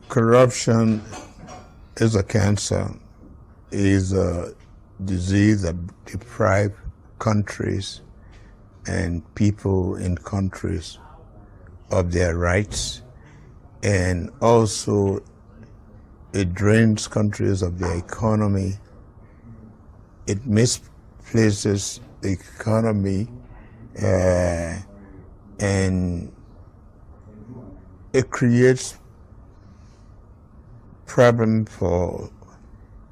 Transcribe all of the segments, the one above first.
Corruption is a cancer, is a disease that deprives countries and people in countries of their rights, and also it drains countries of their economy. It misplaces the economy, and it creates problem for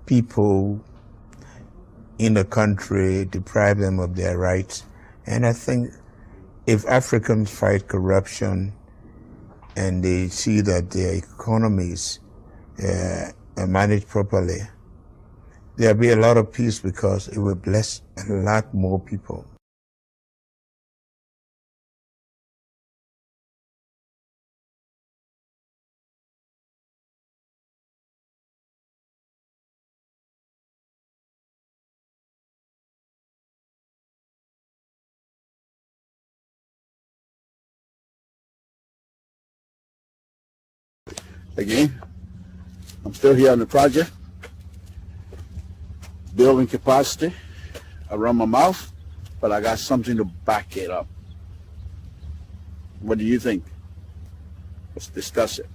people in the country, deprive them of their rights. And I think if Africans fight corruption and they see that their economies are managed properly, there'll be a lot of peace because it will bless a lot more people. Again, I'm still here on the project, building capacity. I run my mouth, but I got something to back it up. What do you think? Let's discuss it.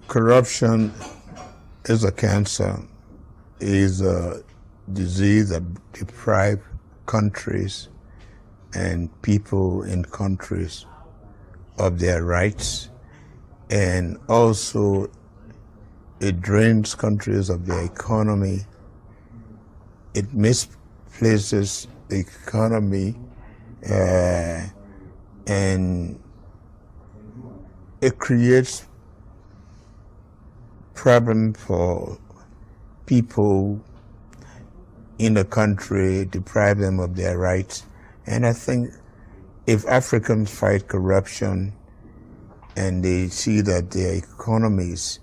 Corruption is a cancer, is a disease that deprives countries and people in countries of their rights, and also it drains countries of their economy. It misplaces the economy, and it creates problem for people in the country, deprive them of their rights. And I think if Africans fight corruption and they see that their economies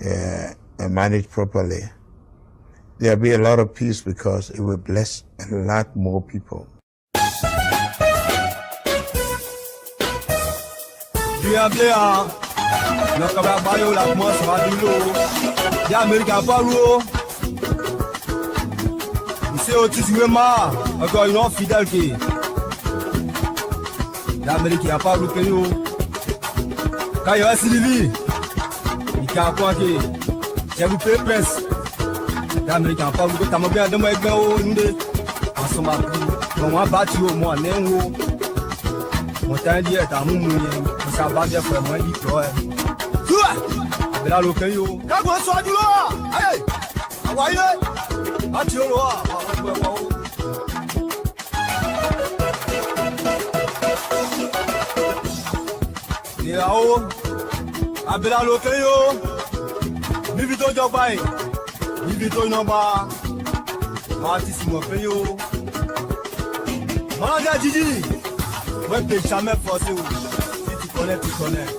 are managed properly, there'll be a lot of peace because it will bless a lot more people. Le cabaret la commence à l'eau. Les Américains parlent l'eau. C'est autissement. Encore une autre fidèle qui. Les Américains parlent l'eau. Quand il y a Sylvie, il y a quoi qui. J'ai vu presse. Les Américains parlent l'eau. T'as bien de moi avec nous. En ce moment, on va battre au moins. Mon temps dit est à nous. Ça va bien pour moi. Abela loken yo. Kagwa so duro. Hey. Awaye. Ati oro a. Nirao. Abela loken yo. Bibi to jogba yi. Bibi to nọmba. Ma ti si mo pe yo. Manager Gigi. Web page jamais forcé. Si tu connais.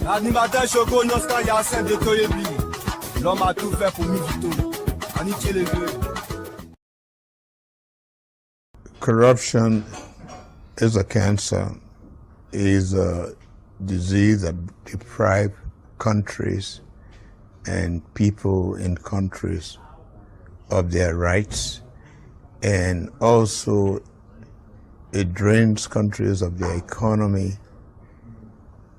L'animateur Choco Noska Yassin de Toyebi. L'homme a tout fait pour Mivito. Aniché les deux. Corruption is a cancer, is a disease that deprives countries and people in countries of their rights, and also it drains countries of their economy.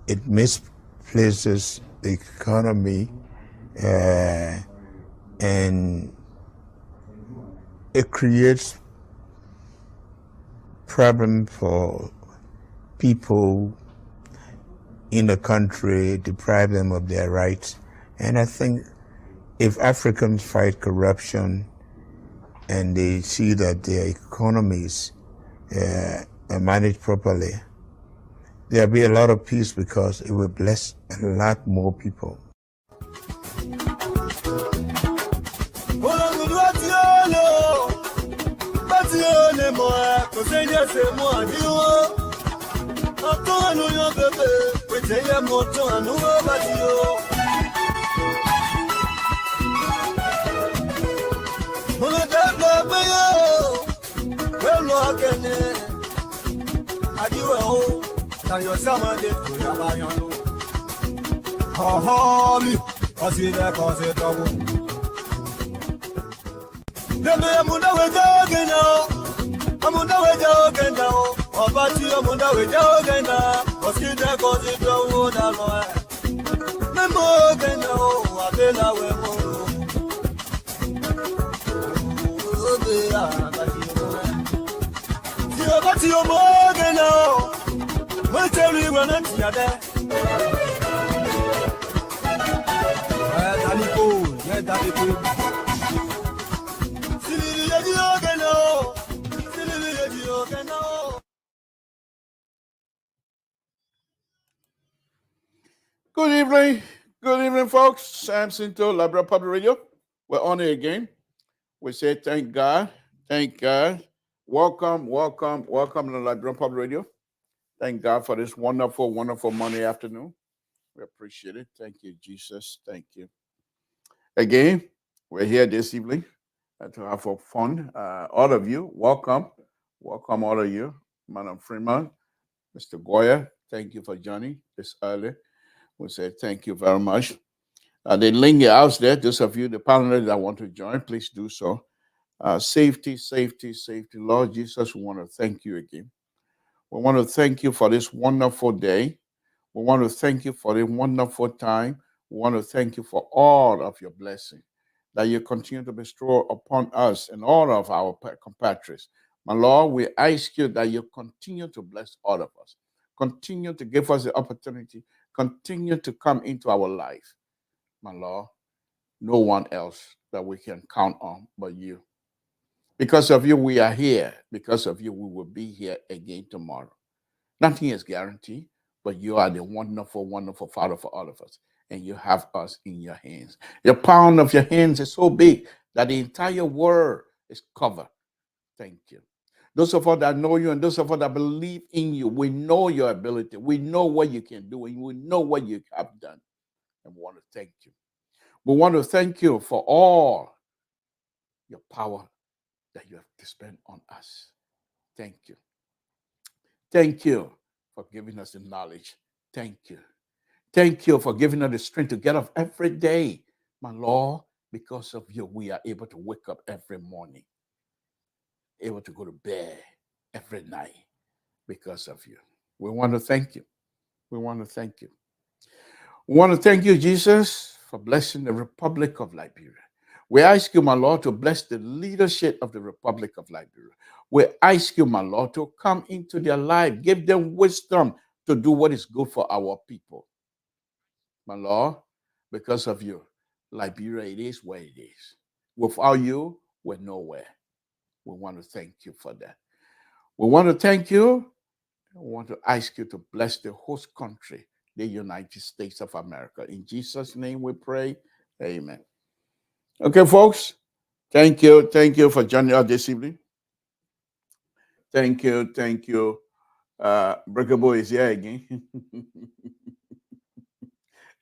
It misplaces the economy, and it creates problem for people in the country, deprive them of their rights. And I think if Africans fight corruption and they see that their economies are managed properly, there'll be a lot of peace because it will bless a lot more people. Good evening, folks. Samson to Liberia Public Radio. We're on it again. We say thank God. Welcome to Liberia Public Radio. Thank God for this wonderful Monday afternoon. We appreciate it. Thank you, Jesus. Thank you. Again, we're here this evening to have fun. All of you, welcome all of you. Madam Freeman, Mr. Goya, thank you for joining this early. We say thank you very much. The link is out there. Those of you, the panelists that want to join, please do so. Safety. Lord Jesus, we want to thank you again. We want to thank you for this wonderful day. We want to thank you for this wonderful time. We want to thank you for all of your blessings that you continue to bestow upon us and all of our compatriots. My Lord, we ask you that you continue to bless all of us. Continue to give us the opportunity. Continue to come into our life. My Lord, no one else that we can count on but you. Because of you, we are here. Because of you, we will be here again tomorrow. Nothing is guaranteed, but you are the wonderful, wonderful Father for all of us. And you have us in your hands. The palm of your hands is so big that the entire world is covered. Thank you. Those of us that know you and those of us that believe in you, we know your ability. We know what you can do and we know what you have done. And we want to thank you. We want to thank you for all your power that you have dispensed on us. Thank you. Thank you for giving us the knowledge. Thank you. Thank you for giving us the strength to get up every day. My Lord, because of you, we are able to wake up every morning, able to go to bed every night because of you. We want to thank you. We want to thank you. We want to thank you, Jesus, for blessing the Republic of Liberia. We ask you, my Lord, to bless the leadership of the Republic of Liberia. We ask you, my Lord, to come into their life, give them wisdom to do what is good for our people. My Lord, because of you, Liberia, it is where it is. Without you, we're nowhere. We want to thank you for that. We want to thank you. I want to ask you to bless the host country, the United States of America. In Jesus' name we pray. Amen. Okay, folks. Thank you. Thank you for joining us this evening. Thank you. Thank you. Brigabo is here again.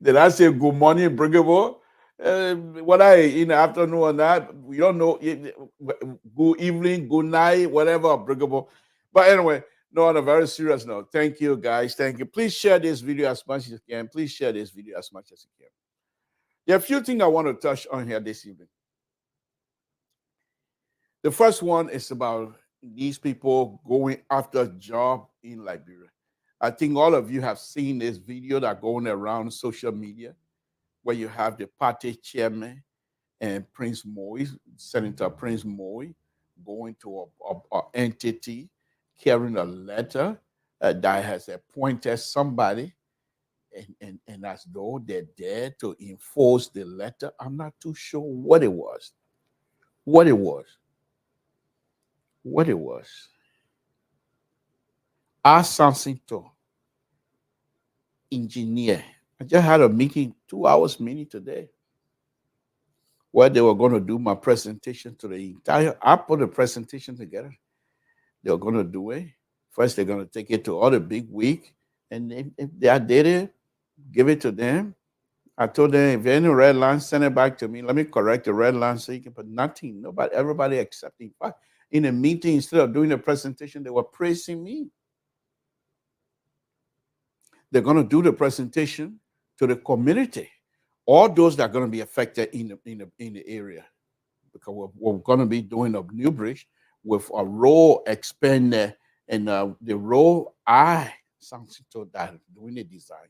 Did I say good morning, Brigabo? Whether in the afternoon or not, we don't know. Good evening, good night, whatever, Brigabo. But anyway, no, on a very serious note, thank you, guys. Thank you. Please share this video as much as you can. Please share this video as much as you can. There are a few things I want to touch on here this evening. The first one is about these people going after a job in Liberia. I think all of you have seen this video that going around social media where you have the party chairman and Prince Moy, Senator Prince Moy, going to an entity carrying a letter that has appointed somebody, and as though they're there to enforce the letter. I'm not too sure what it was. What it was. Our Samson engineer. I just had a meeting, 2 hours meeting today, where they were going to do my presentation to the entire. I put the presentation together. They were going to do it. First, they're going to take it to all the big week, and if they did it, give it to them. I told them, if any red line, send it back to me. Let me correct the red line so you can put nothing. Nobody, everybody accepting. In a meeting, instead of doing a presentation, they were praising me. They're going to do the presentation to the community, all those that are going to be affected in the area, because we're going to be doing a new bridge with a road expander, and the road Samson that doing the design,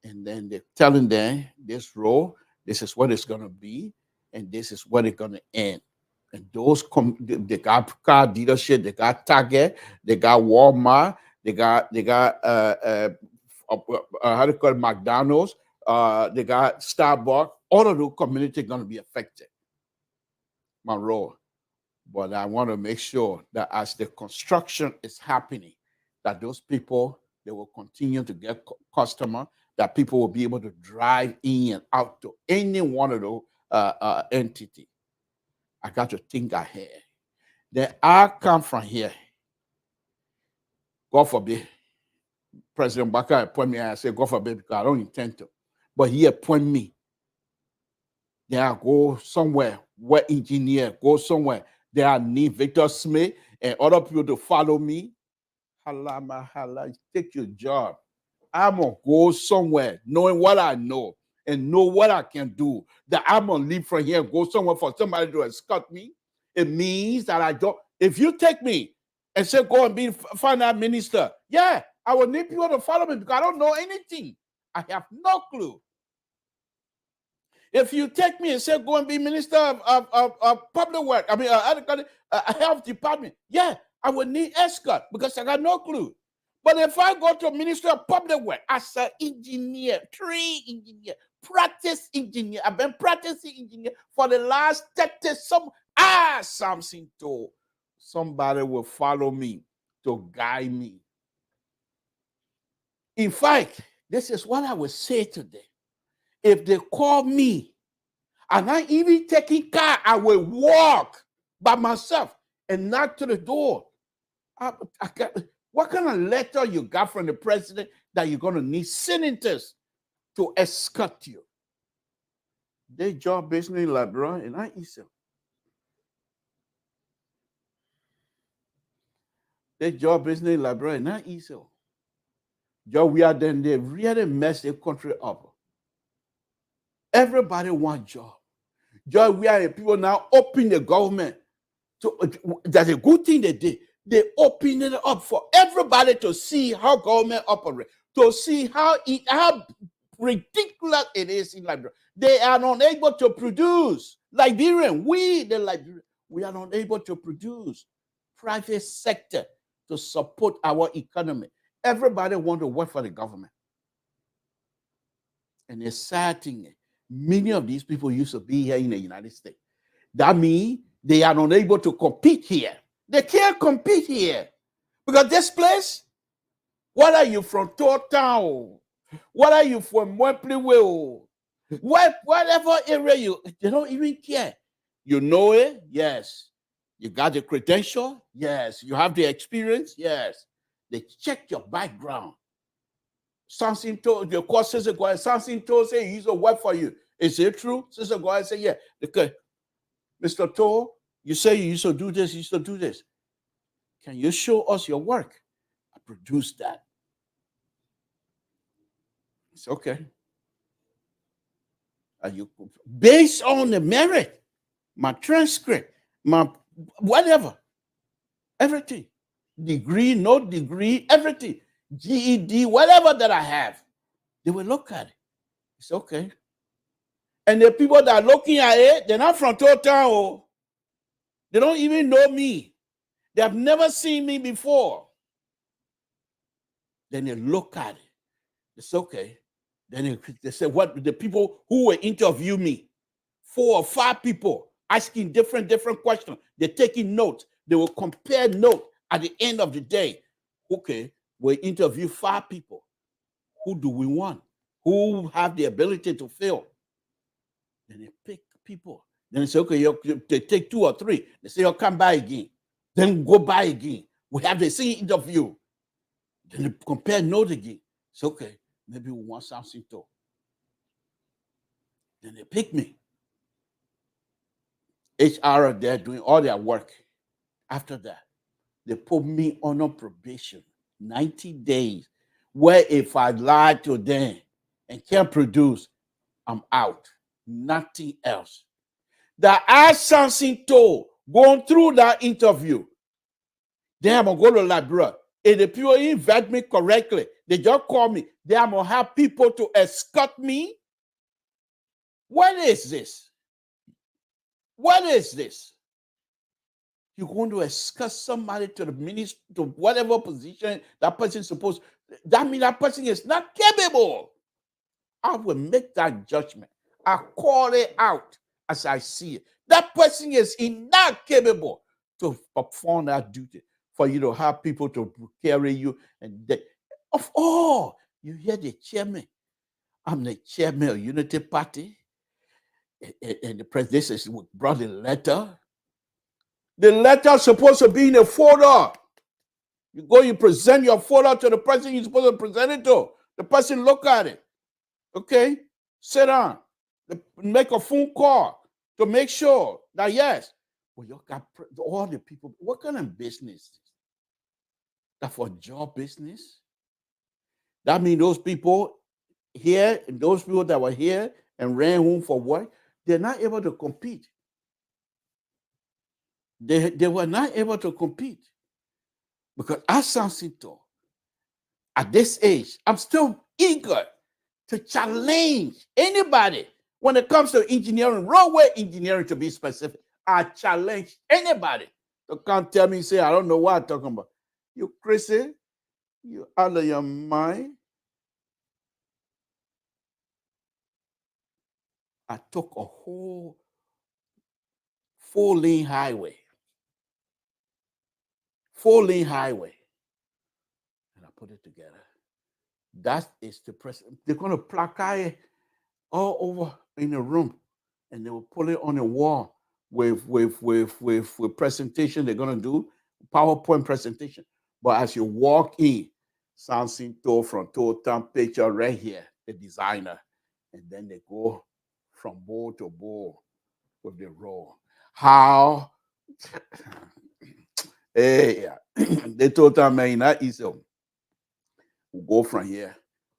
and then they're telling them this road, this is what it's going to be, and this is what it's going to end. And those they got car dealership, they got Target, they got Walmart, they got how do you call it, McDonald's, they got Starbucks. All of the community going to be affected. My road. But I want to make sure that as the construction is happening, that those people, they will continue to get customer, that people will be able to drive in and out to any one of those entity. I got to think ahead. Then I come from here. God forbid. President Baka appoint me, and I say, God forbid, because I don't intend to. But he appoint me. Then I go somewhere where engineer go somewhere. Then I need Victor Smith and other people to follow me. Hala, take your job. I'm going to go somewhere knowing what I know and know what I can do. That I'm going to leave from here and go somewhere for somebody to escort me. It means that I don't. If you take me and say, go and be finance minister, yeah, I will need people to follow me because I don't know anything. I have no clue. If you take me and say, go and be minister of public work, health department, yeah, I would need escort because I got no clue. But if I go to minister of public work as an engineer, practice engineer, I've been practicing engineer for the last 30 Samson told somebody will follow me to guide me. In fact, this is what I would say today. If they call me and I even taking car, I will walk by myself and knock to the door. What kind of letter you got from the president that you're going to need senators to escort you? They job business in Liberia and I easy. They job business in Liberia and I easy. Job we are then they really mess the country up. Everybody want job. Job we are people now open the government. That's a good thing they did. They open it up for everybody to see how government operates, to see how ridiculous it is in Liberia. They are not able to produce. Liberian, we are not able to produce. Private sector to support our economy. Everybody want to work for the government. And the sad thing, many of these people used to be here in the United States. That means they are unable to compete here. They can't compete here. Because this place, whether you're from Town, whether you're from Wembley, whatever area they don't even care. You know it? Yes. You got the credential? Yes. You have the experience? Yes. They check your background. Samson told the court, Sister Goya, Samson told say he used to work for you. Is it true? Sister Goya said, yeah. Okay. Mr. Toll, you say you used to do this, you used to do this. Can you show us your work? I produced that. It's okay. Are you based on the merit, my transcript, my whatever, everything, degree, no degree, everything, GED, whatever that I have, they will look at it. It's okay. And the people that are looking at it, they're not from Town. They don't even know me. They have never seen me before. Then they look at it. It's okay. Then they say, what the people who will interview me, 4 or 5 people asking different questions. They're taking notes. They will compare notes at the end of the day. Okay, we'll interview 5 people. Who do we want? Who have the ability to fill? Then they pick people. Then they say, okay, they take 2 or 3. They say, you'll come by again. Then go by again. We have the same interview. Then they compare notes again. It's okay. Maybe we want Samson too. Then they pick me. HR, they're doing all their work. After that, they put me on a probation, 90 days, where if I lie to them and can't produce, I'm out. Nothing else. That as Samson told, going through that interview, then I'm going to go to Liberia. If the people invite me correctly, they just call me. Then I'm going to have people to escort me. What is this? What is this? You're going to escort somebody to the ministry, to whatever position that person is supposed. That means that person is not capable. I will make that judgment. I call it out as I see it. That person is not capable to perform that duty. For you to have people to carry you. And of all, you hear the chairman. I'm the chairman of Unity Party. And the president brought a letter. The letter is supposed to be in a folder. You go, you present your folder to the person you're supposed to present it to. The person look at it. Okay? Sit down. Make a phone call to make sure that yes. Well, you got all the people. What kind of business? That for job business? That means those people here, and those people that were here and ran home for work, they're not able to compete. They were not able to compete. Because as Samson told, at this age, I'm still eager to challenge anybody when it comes to engineering, railway engineering to be specific. I challenge anybody to come tell me, say, I don't know what I'm talking about. You crazy? You out of your mind? I took a whole 4-lane highway. 4-lane highway. And I put it together. That is the president. They're going to placard it all over in the room. And they will put it on the wall with presentation they're going to do, PowerPoint presentation. But as you walk in, Samson told from Total picture right here, the designer. And then they go from bowl to bowl with the roll. How? Hey, they told man, that is we'll go from here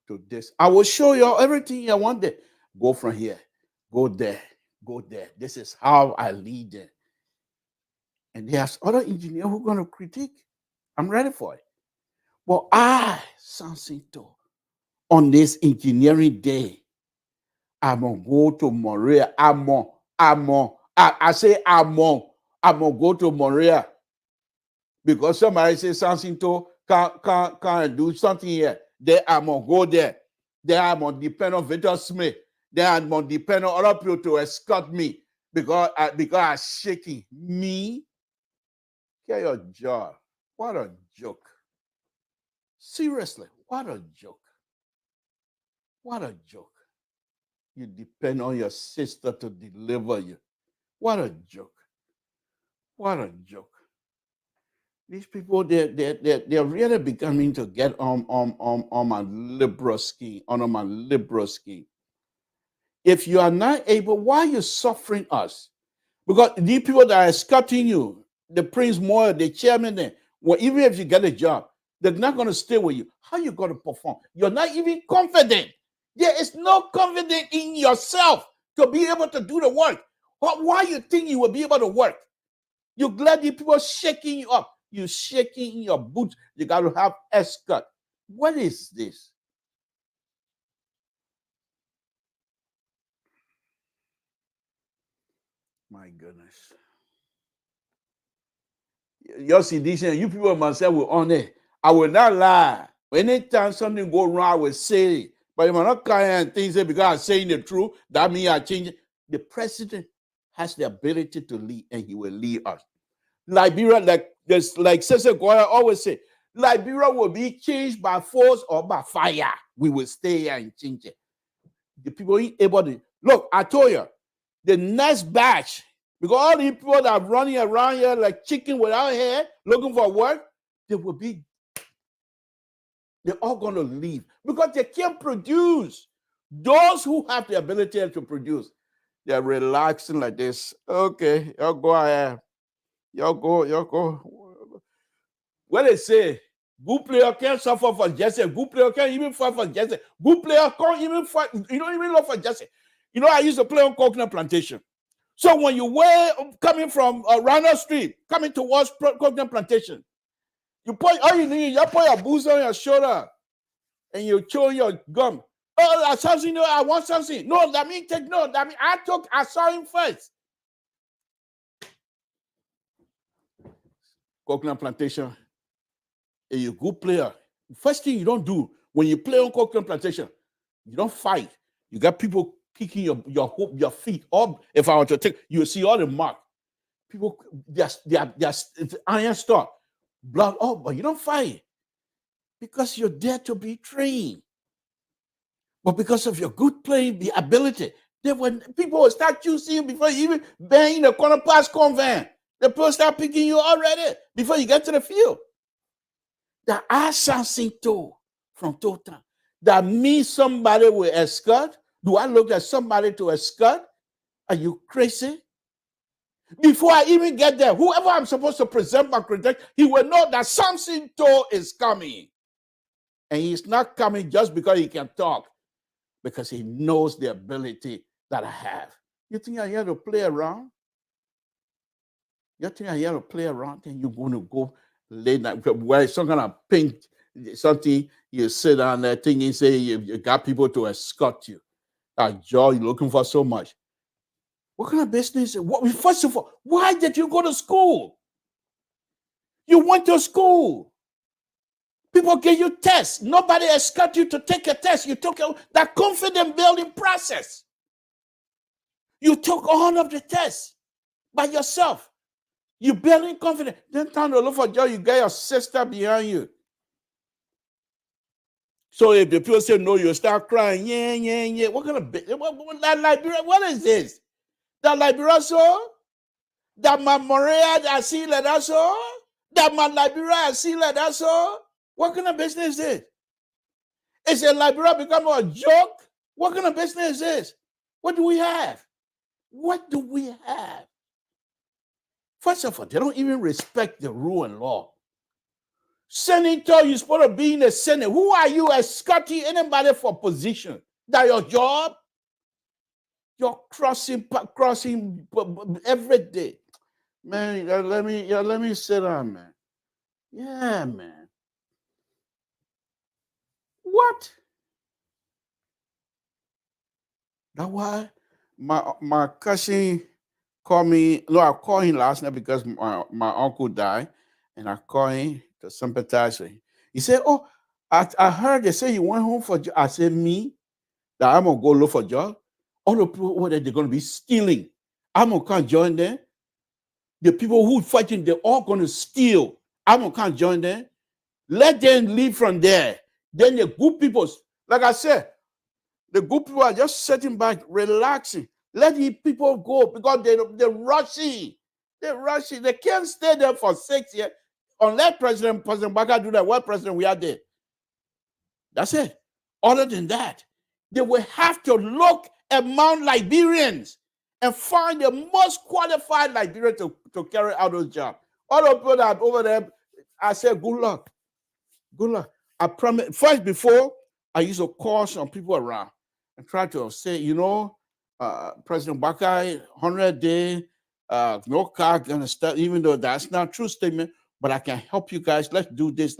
to this. I will show you everything I want there. Go from here, go there, go there. This is how I lead them. And there's other engineers who are going to critique. I'm ready for it. But I, Samson, on this engineering day, I'm going to go to Montreal. I say I'm going to go to Montreal. Because somebody says Samson can't do something here. Then I'm going to go there. Then I'm going to depend on Victor Smith. Then I'm going to depend on other people to escort me because I'm shaking. Me? Get your job. What a joke. Seriously, what a joke. What a joke. You depend on your sister to deliver you. What a joke. What a joke. These people, they're really beginning to get on my liberal scheme, on my liberal scheme. If you are not able, why are you suffering us? Because these people that are escorting you, the Prince Moore, the chairman there, well, even if you get a job, they're not going to stay with you. How are you going to perform? You're not even confident. There is no confidence in yourself to be able to do the work. Why you think you will be able to work? You're glad the people shaking you up. You're shaking in your boots. You got to have escort. What is this? My goodness. You see this, you people myself will on it. I will not lie. Anytime something go wrong, I will say it. But if I'm not crying and things because I'm saying the truth, that means I change it. The president has the ability to lead, and he will lead us. Liberia, like Cecil Goya always say, Liberia will be changed by force or by fire. We will stay here and change it. The people ain't able to look. I told you, the next batch, because all the people that are running around here like chicken without hair, looking for work, they're all going to leave because they can't produce. Those who have the ability to produce, they're relaxing like this. Okay, y'all go ahead. Y'all go. What they say, good player can't suffer for Jesse. Good player can't even fight for Jesse. Good player can't even fight. You don't even love for Jesse. You know, I used to play on Coconut Plantation. So when you were coming from Ronald Street, coming towards Coconut Plantation, you put all you need, you put your boots on your shoulder and you chew your gum. Oh, something, no, I want something. No, that means take no. That means I saw him first. Coconut Plantation. And you're a good player. First thing you don't do when you play on Coconut Plantation, you don't fight. You got people kicking your feet up. If I were to take, you see all the mark. People, it's iron stuff, blood up, but you don't fight because you're there to be trained. But because of your good playing, the ability, when people will start choosing you before you even bang the corner pass convent, the people start picking you already before you get to the field. That I Samson told from Total. That means somebody will escort. Do I look at somebody to escort? Are you crazy? Before I even get there, whoever I'm supposed to present my credentials, he will know that Samson Toe is coming. And he's not coming just because he can talk, because he knows the ability that I have. You think I'm here to play around? You think I'm here to play around? Then you're going to go late night, where some kind of pink something, you sit down there thinking, say you got people to escort you. That job you're looking for so much. What kind of business? First of all, why did you go to school? You went to school. People gave you tests. Nobody escort you to take a test. You took that confidence building process. You took all of the tests by yourself. You building confidence. Then time to look for a job, you got your sister behind you. So if the people say no, you start crying. Yeah. What kind of that Liberia? What is this? That Liberia so? That my Morea I see like that so? That my Liberia I see like that so? What kind of business is this? Is a Liberia become a joke? What kind of business is this? What do we have? What do we have? First of all, they don't even respect the rule and law. Senator, you're supposed to be in the Senate. Who are you escorting anybody for position? That your job? You're crossing every day. Man, let me sit down, man. Yeah, man. What? That's why my cousin called me. No, I called him last night because my uncle died, and I called him to sympathize with him. He said, "Oh, I heard they say you went home for." I said, "Me? that I'm gonna go look for a job. All the people over there, they're gonna be stealing. I'm gonna come join them. The people who fighting, they're all gonna steal. I'm gonna come join them. Let them leave from there. Then the good people, like I said, the good people are just sitting back, relaxing. Let the people go because they're rushing. They're rushing. They can't stay there for 6 years unless President Baka do that. What president we are there? That's it. Other than that, they will have to look among Liberians and find the most qualified Liberian to carry out those jobs. All the people that are over there, I said, good luck. Good luck. I promise. First, before, I used to call some people around and try to say, President Baka, 100 day, no car gonna start, even though that's not a true statement, but I can help you guys. Let's do this.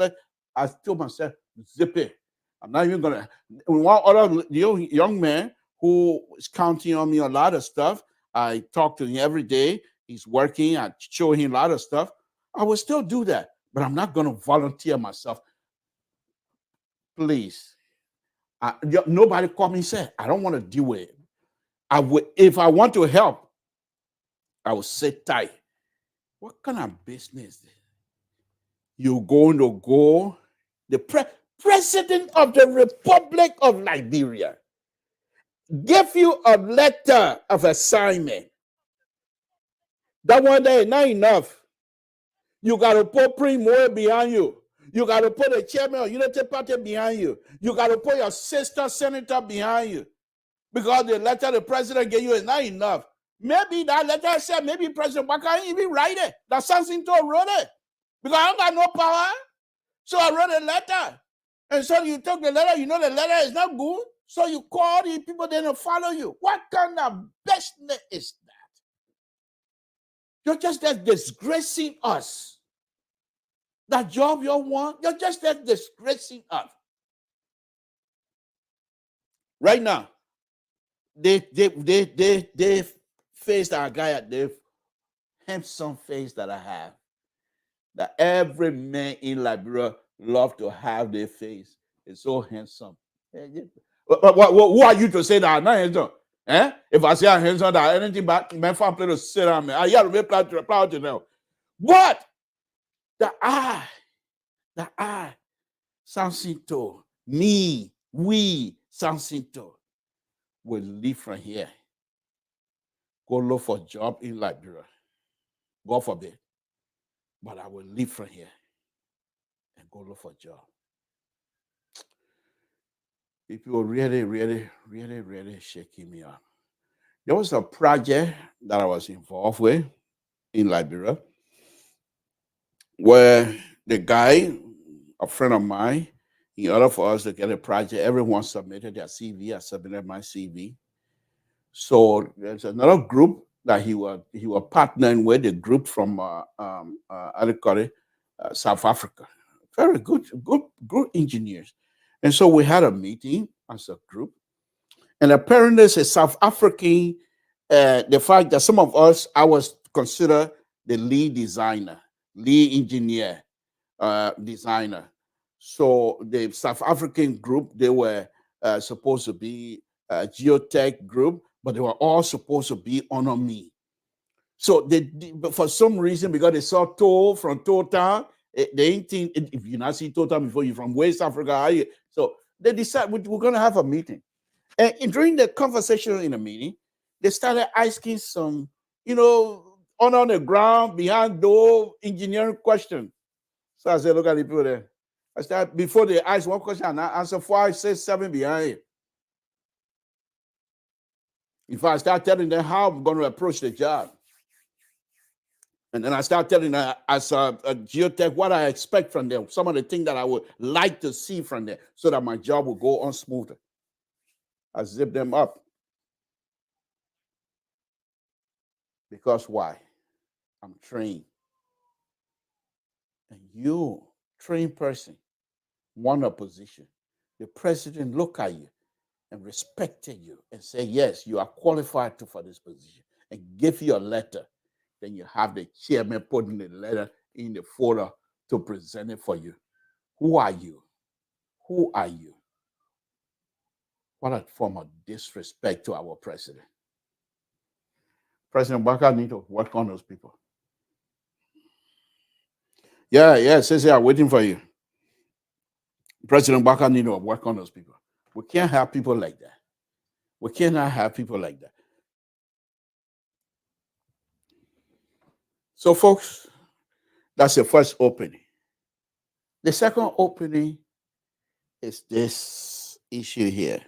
I told myself, zip it. I'm not even gonna. One other young man who is counting on me a lot of stuff. I talk to him every day. He's working. I show him a lot of stuff. I will still do that, but I'm not gonna volunteer myself. Please. Nobody called me and said, I don't want to deal with it. I would, if I want to help, I will sit tight. What kind of business is this? You're going to go, the president of the Republic of Liberia give you a letter of assignment. That one day, not enough. You got to put Primo behind you. You got to put the chairman of Unity Party behind you. You got to put your sister senator behind you. Because the letter the president gave you is not enough. Maybe that letter said, maybe President Baka didn't even write it. That Samson wrote it. Because I don't got no power. So I wrote a letter. And so you took the letter, you know the letter is not good. So you call the people, then to follow you. What kind of business is that? You're just there disgracing us. That job you want, you're just there disgracing us. Right now, they face that guy at the handsome face that I have. That every man in Liberia love to have their face. It's so handsome. Who are you to say that I'm not handsome? Eh? If I say I'm handsome, that anything but my family to sit on me. I have to be proud to know. But the I, Samson, me, we, Samson, will leave from here. Go look for a job in Liberia. God forbid. But I will leave from here and go look for a job. People really, really, really, really shaking me up. There was a project that I was involved with in Liberia where the guy, a friend of mine, in order for us to get a project, everyone submitted their CV. I submitted my CV. So there's another group that he was partnering with, a group from South Africa. Very good engineers. And so we had a meeting as a group. And apparently it's a South African, the fact that some of us, I was considered the lead designer, lead engineer, designer. So the South African group, they were supposed to be a geotech group, but they were all supposed to be under me. So but for some reason, because they saw Toll from Total, they didn't think, if you not see Total before, you're from West Africa, so they decided we're going to have a meeting. And during the conversation in the meeting, they started asking some, on the ground, behind door engineering questions. So I said, look at the people there. I started, before they ask one question, and I answer 5, 6, 7 behind it. If I start telling them how I'm going to approach the job, and then I start telling them as a geotech what I expect from them, some of the things that I would like to see from them so that my job will go on smoother. I zip them up. Because why? I'm trained. And you, trained person, want a position. The president look at you and respected you and say, yes, you are qualified for this position, and give you a letter. Then you have the chairman putting the letter in the folder to present it for you. Who are you? Who are you? What a form of disrespect to our president. President Baka need to work on those people. Yeah, says I'm waiting for you. President Baka need to work on those people. We can't have people like that. We cannot have people like that. So, folks, that's the first opening. The second opening is this issue here.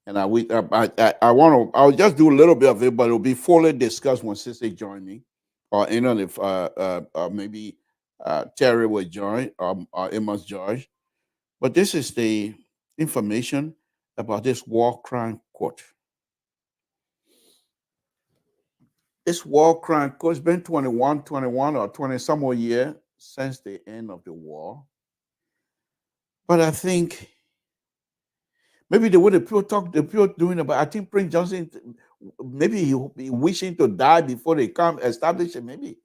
And I'll just do a little bit of it, but it'll be fully discussed when Sister join me, or maybe Terry will join, or Amos join. But this is the information about this war crime court. This war crime court has been 21 or 20 some more years since the end of the war. But I think maybe the way the people doing about, I think Prince Johnson, maybe he'll be wishing to die before they come establish it. Maybe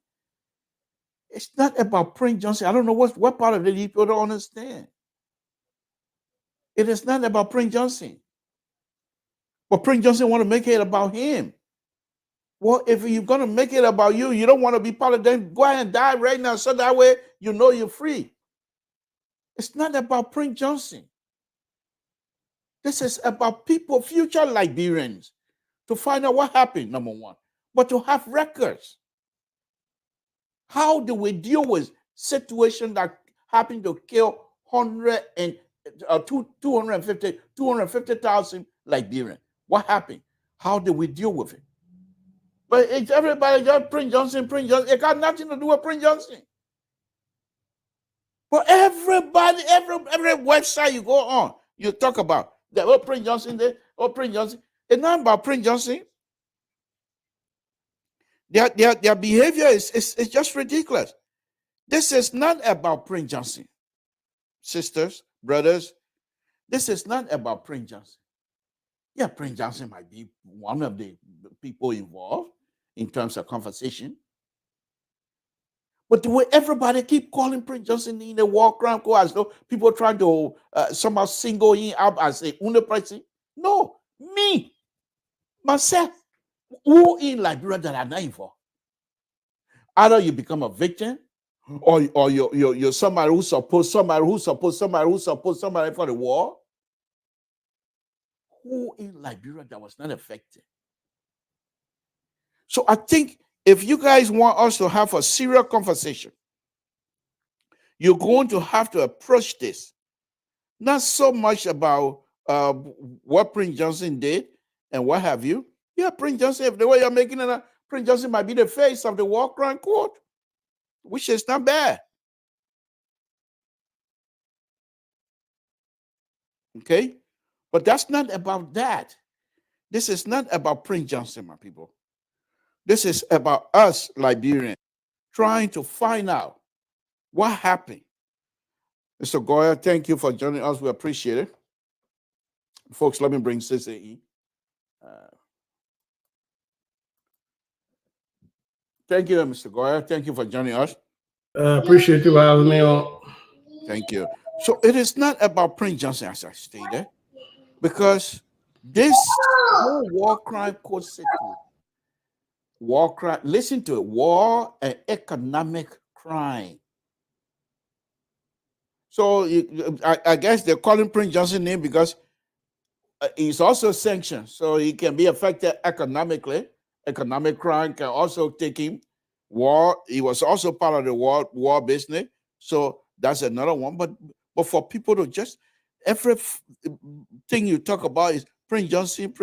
it's not about Prince Johnson. I don't know what part of it people don't understand. It is not about Prince Johnson. But Prince Johnson want to make it about him. Well, if you're going to make it about you, you don't want to be part of them, go ahead and die right now so that way you know you're free. It's not about Prince Johnson. This is about people, future Liberians, to find out what happened, number one, but to have records. How do we deal with situation that happened to kill 250,000 Liberians? What happened? How do we deal with it? But it's everybody just Prince Johnson. It got nothing to do with Prince Johnson. But everybody, every website you go on, you talk about that. Oh, Prince Johnson there. Oh, Prince Johnson. It's not about Prince Johnson. Their behavior is just ridiculous. This is not about Prince Johnson. Sisters, brothers, this is not about Prince Johnson. Yeah, Prince Johnson might be one of the people involved in terms of conversation. But the way everybody keep calling Prince Johnson in the war crime court as though people trying to somehow single him out as a under person. No, me, myself, who in Liberia that are not involved. Either you become a victim, or you're somebody who supposed somebody for the war. Who in Liberia that was not affected? So I think if you guys want us to have a serious conversation, you're going to have to approach this not so much about what Prince Johnson did and what have you. Yeah, Prince Johnson, if the way you're making it, Prince Johnson might be the face of the war crime court, which is not bad. Okay? But that's not about that. This is not about Prince Johnson, my people. This is about us, Liberians, trying to find out what happened. Mr. Goya, thank you for joining us. We appreciate it. Folks, let me bring Sister E. Thank you, Mr. Goya. Thank you for joining us. Appreciate you having me on. Thank you. So it is not about Prince Johnson, as I stated, because this whole war crime court situation, war crime, listen to it, war and economic crime. So I guess they're calling Prince Johnson name because he's also sanctioned, so he can be affected economically. Economic crime can also take him. War, he was also part of the war business, so that's another one. But for people to just everything you talk about is Prince Johnson.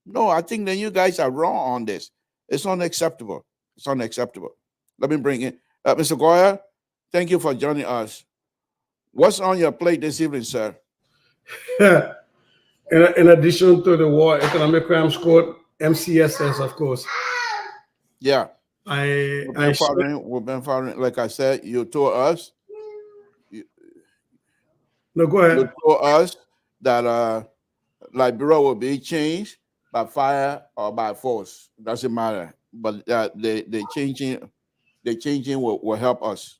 No, I think that you guys are wrong on this. It's unacceptable. It's unacceptable. Let me bring in Mr. Goya. Thank you for joining us. What's on your plate this evening, sir? In addition to the War Economic Crimes Court, MCSS, of course. Yeah. We've been following. Like I said, you told us. No, go ahead. You told us that Liberia will be changed by fire or by force. Doesn't matter. But the changing will help us.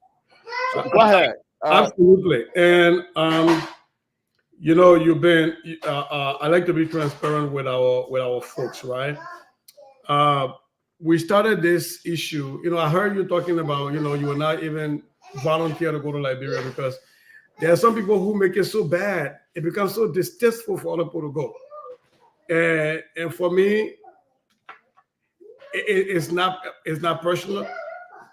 So, go ahead. Absolutely. And you know, you've been. I like to be transparent with our folks, right? We started this issue. You know, I heard you talking about, you know, you will not even volunteer to go to Liberia because there are some people who make it so bad, it becomes so distasteful for other people to go. And for me, it's not personal.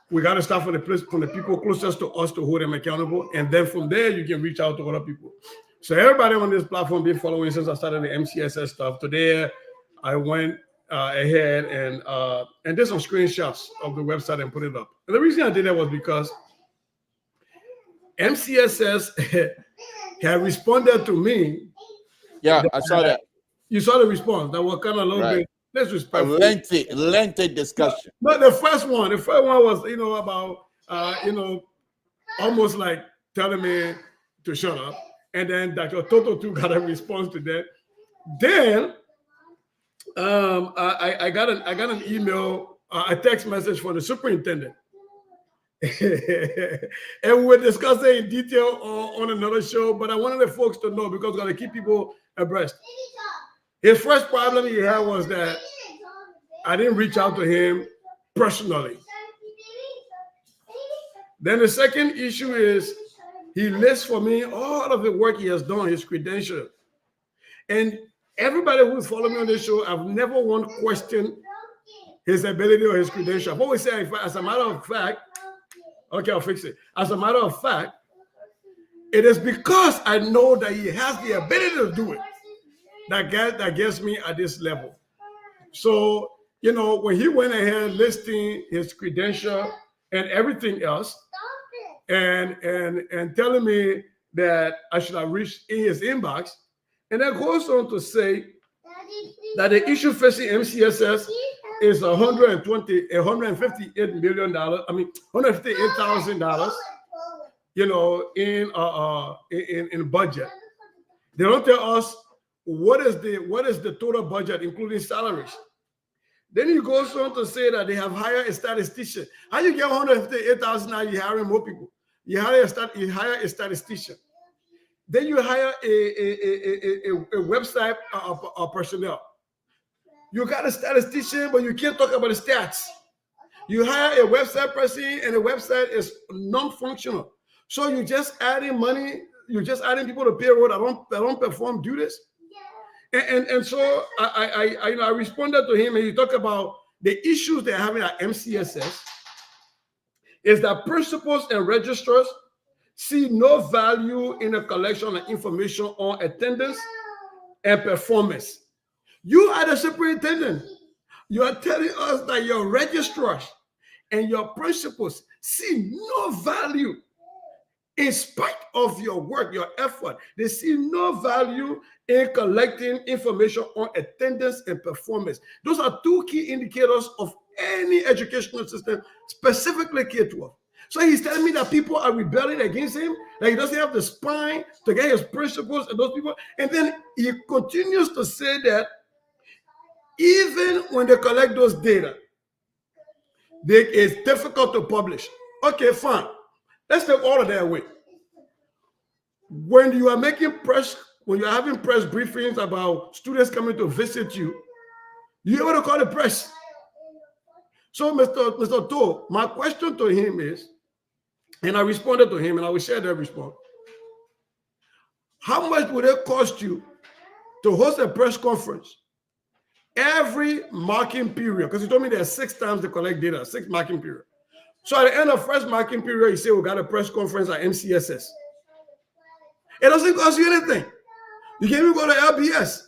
We got to start from the people closest to us to hold them accountable, and then from there you can reach out to other people. So everybody on this platform been following since I started the MCSS stuff. Today, I went ahead and did some screenshots of the website and put it up. And the reason I did that was because MCSS had responded to me. Yeah, I saw that. You saw the response. That was kind of a little bit disrespectful. A lengthy discussion. But the first one was, you know, about almost like telling me to shut up. And then Dr. Toto too got a response to that. Then I got an email, a text message from the superintendent. And we were discussing in detail on another show, but I wanted the folks to know because we're going to keep people abreast. His first problem he had was that I didn't reach out to him personally. Then the second issue is he lists for me all of the work he has done, his credentials. And everybody who's following me on this show, I've never once questioned his ability or his credentials. I've always said, as a matter of fact, okay, I'll fix it. As a matter of fact, it is because I know that he has the ability to do it that gets me at this level. So, you know, when he went ahead listing his credential and everything else, and telling me that I should have reached in his inbox, and then goes on to say that the issue facing MCSS is $158 million. I mean, $158,000. You know, in budget. They don't tell us what is the total budget, including salaries. Then he goes on to say that they have hired a statistician. How you get $158,000 now? You hiring more people. You hire a statistician. Then you hire a website personnel. You got a statistician, but you can't talk about the stats. You hire a website person, and the website is non-functional. So you're just adding money. You're just adding people to payroll that don't perform duties. And so I responded to him, and he talked about the issues they're having at MCSS is that principals and registrars see no value in the collection of information on attendance and performance. You are the superintendent. You are telling us that your registrars and your principals see no value in spite of your work, your effort. They see no value in collecting information on attendance and performance. Those are two key indicators of any educational system, specifically K-12. So he's telling me that people are rebelling against him, that he doesn't have the spine to get his principles and those people. And then he continues to say that even when they collect those data, it's difficult to publish. Okay, fine. Let's take all of that away. When you are having press briefings about students coming to visit you, you're able to call the press. So, Mr. To, my question to him is, and I responded to him, and I will share that response. How much would it cost you to host a press conference every marking period? Because he told me there are 6 times to collect data, 6 marking period. So at the end of first marking period, he said, we got a press conference at MCSS. It doesn't cost you anything. You can even go to LBS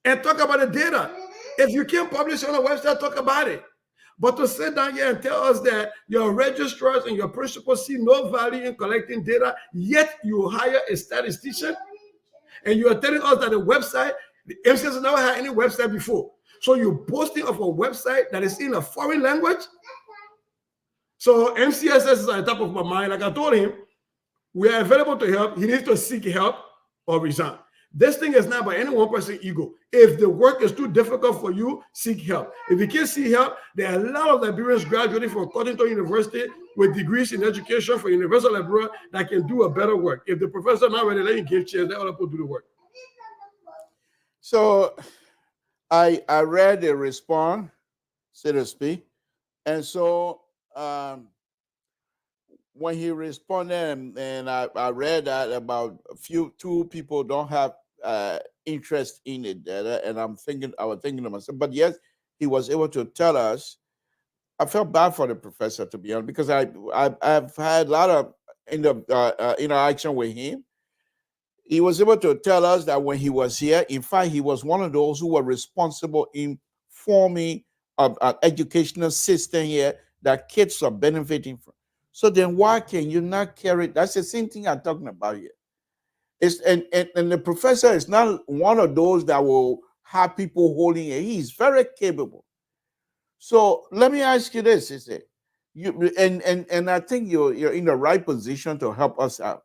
and talk about the data. If you can't publish on a website, talk about it. But to sit down here and tell us that your registrars and your principals see no value in collecting data, yet you hire a statistician, and you are telling us that the website, the MCSS never had any website before. So you're boasting of a website that is in a foreign language? So MCSS is at the top of my mind. Like I told him, we are available to help. He needs to seek help or resign. This thing is not by any one person's ego. If the work is too difficult for you, seek help. If you can't seek help, there are a lot of Liberians graduating from Cottington University with degrees in education for University of Liberia that can do a better work. If the professor not ready, let you give chance, let other people do the work. So I read the response, so to speak, and so when he responded, and I read that about two people don't have interest in it, and I was thinking to myself, but yes, he was able to tell us. I felt bad for the professor, to be honest, because I've had a lot of interaction with him. He was able to tell us that when he was here, in fact, he was one of those who were responsible in forming an educational system here that kids are benefiting from. So then why can you not carry? That's the same thing I'm talking about here. And the professor is not one of those that will have people holding it. He's very capable. So let me ask you this: is it and I think you're in the right position to help us out.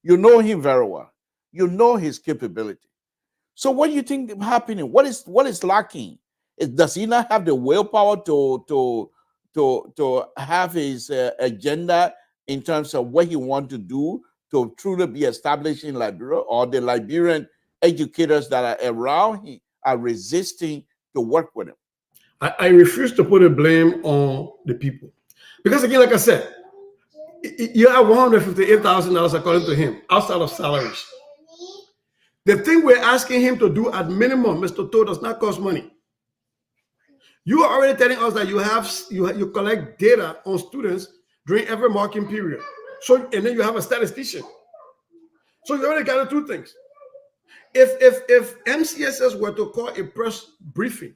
You know him very well. You know his capability. So what do you think is happening? What is lacking? Does he not have the willpower to have his agenda in terms of what he wants to do to truly be established in Liberia, or the Liberian educators that are around him are resisting to work with him? I refuse to put the blame on the people. Because again, like I said, you have $158,000 according to him, outside of salaries. The thing we're asking him to do at minimum, Mr. Toh, does not cost money. You are already telling us that you collect data on students during every marking period. So, and then you have a statistician. So you already got to do two things. If MCSS were to call a press briefing,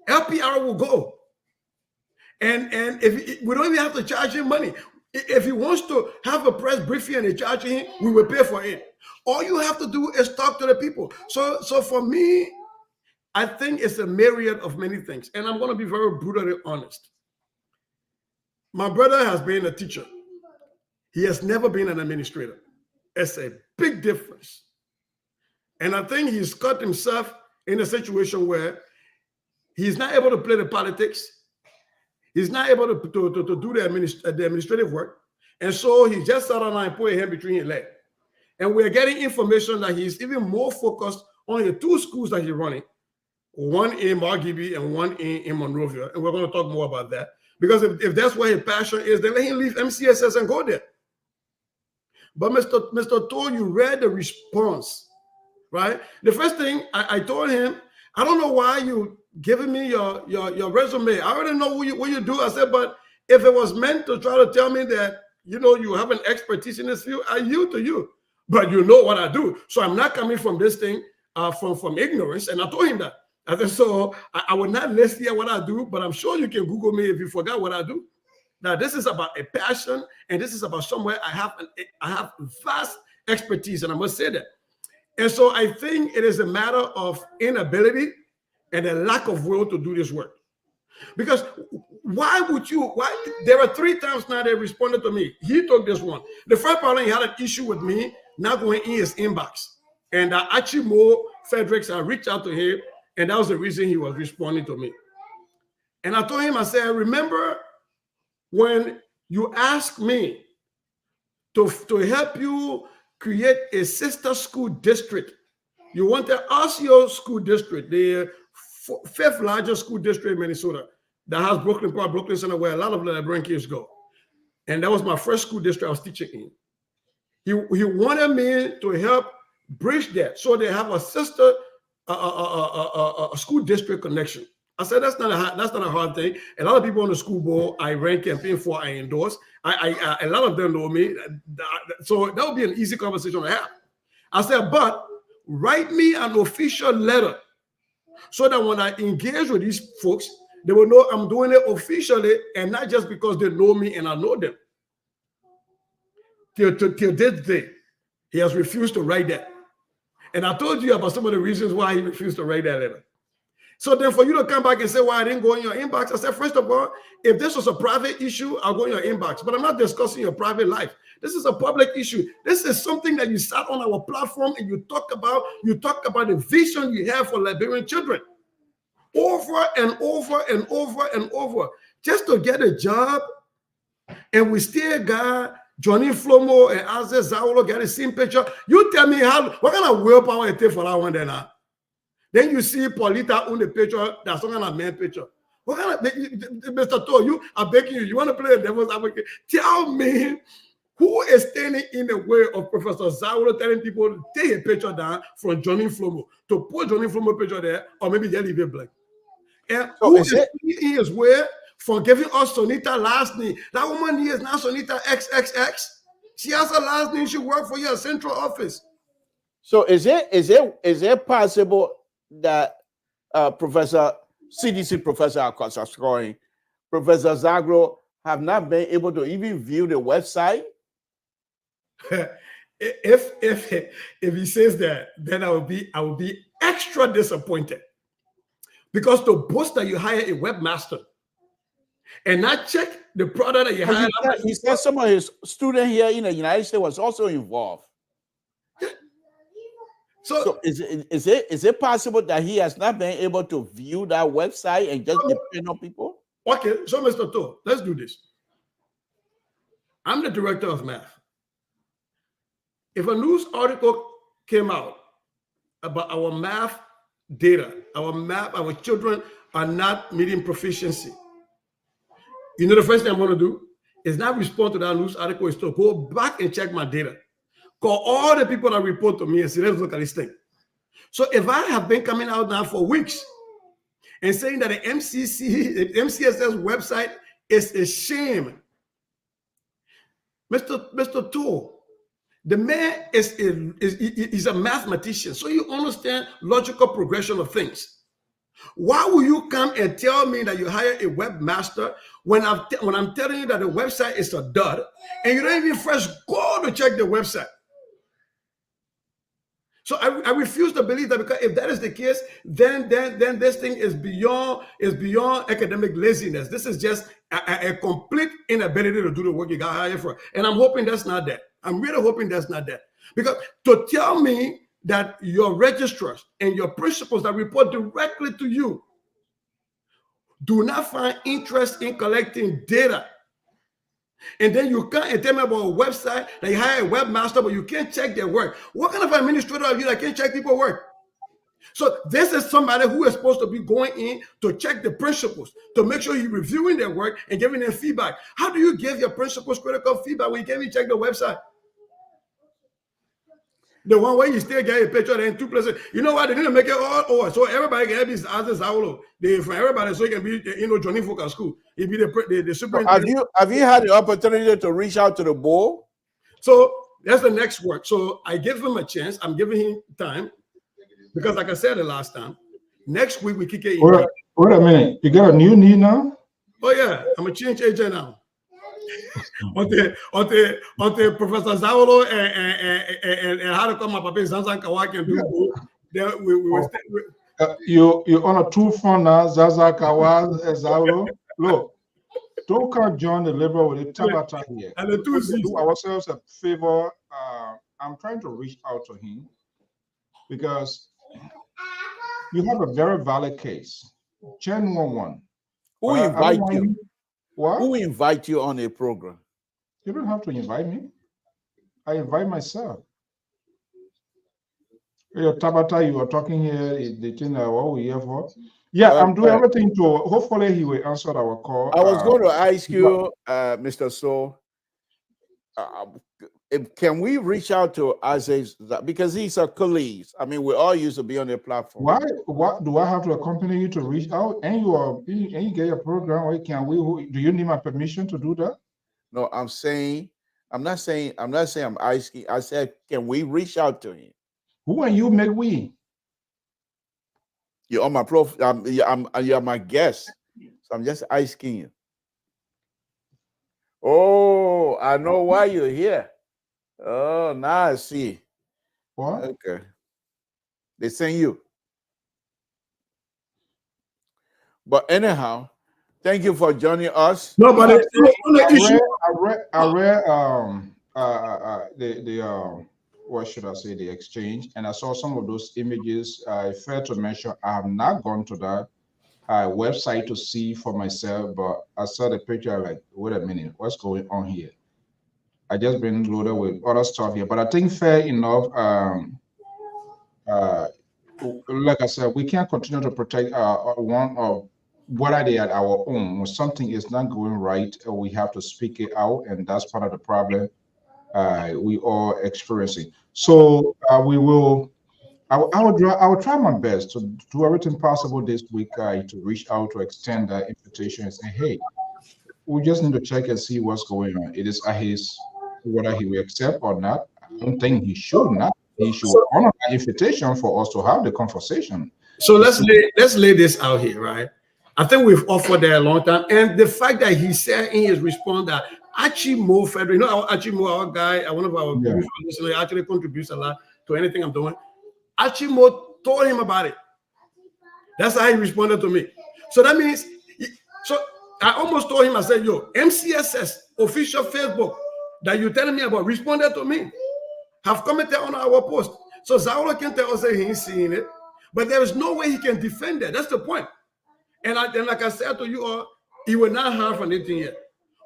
LPR will go. And if we don't even have to charge him money. If he wants to have a press briefing and they charge him, we will pay for it. All you have to do is talk to the people. So for me, I think it's a myriad of many things. And I'm going to be very brutally honest. My brother has been a teacher. He has never been an administrator. It's a big difference. And I think he's got himself in a situation where he's not able to play the politics. He's not able to do the administrative work. And so he just sat on and put a hand between his legs. And we're getting information that he's even more focused on the two schools that he's running, one in Margibi and one in Monrovia. And we're going to talk more about that. Because if that's where his passion is, then let him leave MCSS and go there. But Mr. Toh, you read the response, right? The first thing I told him, I don't know why you giving me your resume. I already know what you do. I said, but if it was meant to try to tell me that, you have an expertise in this field, I yield to you. But you know what I do. So I'm not coming from this thing from ignorance. And I told him that. I said, so I will not list here what I do, but I'm sure you can Google me if you forgot what I do. Now, this is about a passion, and this is about somewhere I have vast expertise, and I must say that. And so I think it is a matter of inability and a lack of will to do this work. Because why there are 3 times now they responded to me. He took this one. The first problem, he had an issue with me not going in his inbox. And Achimo Fredericks, I reached out to him, and that was the reason he was responding to me. And I told him, I said, remember when you asked me to help you create a sister school district, you wanted your school district, the 5th largest school district in Minnesota, that has Brooklyn Park, Brooklyn Center, where a lot of Liberian kids go. And that was my first school district I was teaching in. He wanted me to help bridge that so they have a sister a school district connection. I said that's not a hard thing. A lot of people on the school board I ran campaign for, I endorse. A lot of them know me, so that would be an easy conversation to have. I said, but write me an official letter so that when I engage with these folks, they will know I'm doing it officially and not just because they know me and I know them. Till this day, he has refused to write that. And I told you about some of the reasons why he refused to write that letter. So then for you to come back and say, why I didn't go in your inbox, I said, first of all, if this was a private issue, I'll go in your inbox. But I'm not discussing your private life. This is a public issue. This is something that you sat on our platform and you talk about the vision you have for Liberian children. Over and over and over and over. Just to get a job, and we still got Johnny Flomo and Aze Zawolo get the same picture. You tell me what kind of willpower it takes for that one then now? Then you see Paulita on the picture, that's some kind of man picture. What kind of, Mr. To, you are begging you want to play the devil's advocate? Tell me who is standing in the way of Professor Zawolo telling people to take a picture down from Johnny Flomo, to put Johnny Flomo picture there, or maybe they'll leave it blank. And so who is in his way for giving us Sonita last name? That woman here is now Sonita XXX. She has a last name. She worked for your central office. So is it possible that Professor CDC Professor Professor Zagro have not been able to even view the website? If he says that, then I will be extra disappointed. Because to boast that you hire a webmaster and not check the product that you hired. He said some of his students here in the United States was also involved. So is it possible that he has not been able to view that website and just depend on people? Okay, so Mr. To, let's do this. I'm the director of math. If a news article came out about our math data, our children are not meeting proficiency, you know the first thing I'm going to do is not respond to that news article, is to go back and check my data. Call all the people that report to me and say, let's look at this thing. So if I have been coming out now for weeks and saying that the MCSS website is a shame, Mr. To, the man is a mathematician, so you understand logical progression of things. Why will you come and tell me that you hire a webmaster when I'm telling you that the website is a dud and you don't even first go to check the website? So I refuse to believe that, because if that is the case, then this thing is beyond academic laziness. This is just a complete inability to do the work you got hired for. And I'm hoping that's not that. I'm really hoping that's not that. Because to tell me that your registrars and your principals that report directly to you do not find interest in collecting data, and then you come and tell me about a website that you hire a webmaster, but you can't check their work. What kind of administrator are you that can't check people's work? So this is somebody who is supposed to be going in to check the principals, to make sure you're reviewing their work and giving them feedback. How do you give your principals critical feedback when you can't even check the website? The one where you still get a picture in two places. You know what? They need to make it all over, so everybody can have this as Zawolo. For everybody, so it can be, Johnny Folk at school. It be the superintendent. Have you had the opportunity to reach out to the board? So that's the next work. So I give him a chance. I'm giving him time, because like I said the last time, next week we kick it in. Wait a minute. You got a new knee now? Oh yeah, I'm a change agent now. Until Professor Zawolo and how to come up with Samson can do. You on a two phone now, Zaza Kawa Zawolo. Look, don't come join the Liberal with the Tabata here. And the two do ourselves a favor. I'm trying to reach out to him because you have a very valid case. Gen 11. Who invite you? What? Who invite you on a program? You don't have to invite me. I invite myself. Your Tabata, you are talking here, the thing that what we here for. Yeah, I'm doing everything to hopefully he will answer our call. I was going to ask you, Mr. So, can we reach out to Aziz, because he's a colleague? I mean, we all used to be on the platform. Why? What do I have to accompany you to reach out? And you get your program. Or can we? Do you need my permission to do that? No, I'm not saying I'm asking. I said, can we reach out to him? Who and you make we? You're on my profile. You're my guest, so I'm just asking you. Oh, I know why you're here. Oh, now I see. What? Okay. They send you. But anyhow, thank you for joining us. No, but I read what should I say, the exchange, and I saw some of those images. Fair to mention, I have not gone to that website to see for myself, but I saw the picture. Like, wait a minute, what's going on here? I just been loaded with other stuff here, but I think fair enough. Like I said, we can't continue to protect one of whether they are our own. When something is not going right, we have to speak it out, and that's part of the problem we are experiencing. So we will. I will try my best to do everything possible this week to reach out, to extend that invitation and say, hey, we just need to check and see what's going on. It is at his, whether he will accept or not. I don't think he should not. He should honor the invitation for us to have the conversation. So let's lay this out here, right? I think we've offered that a long time, and the fact that he said in his response that Achimo Federal, you know, Achimo, our guy, one of our listeners, actually contributes a lot to anything I'm doing. Achimo told him about it. That's how he responded to me. So that means, so I almost told him, I said, yo, MCSS official Facebook that you're telling me about responded to me, have commented on our post. So Zauro can tell us that he ain't seeing it, but there is no way he can defend that. That's the point. And like I said to you all, he will not have anything yet.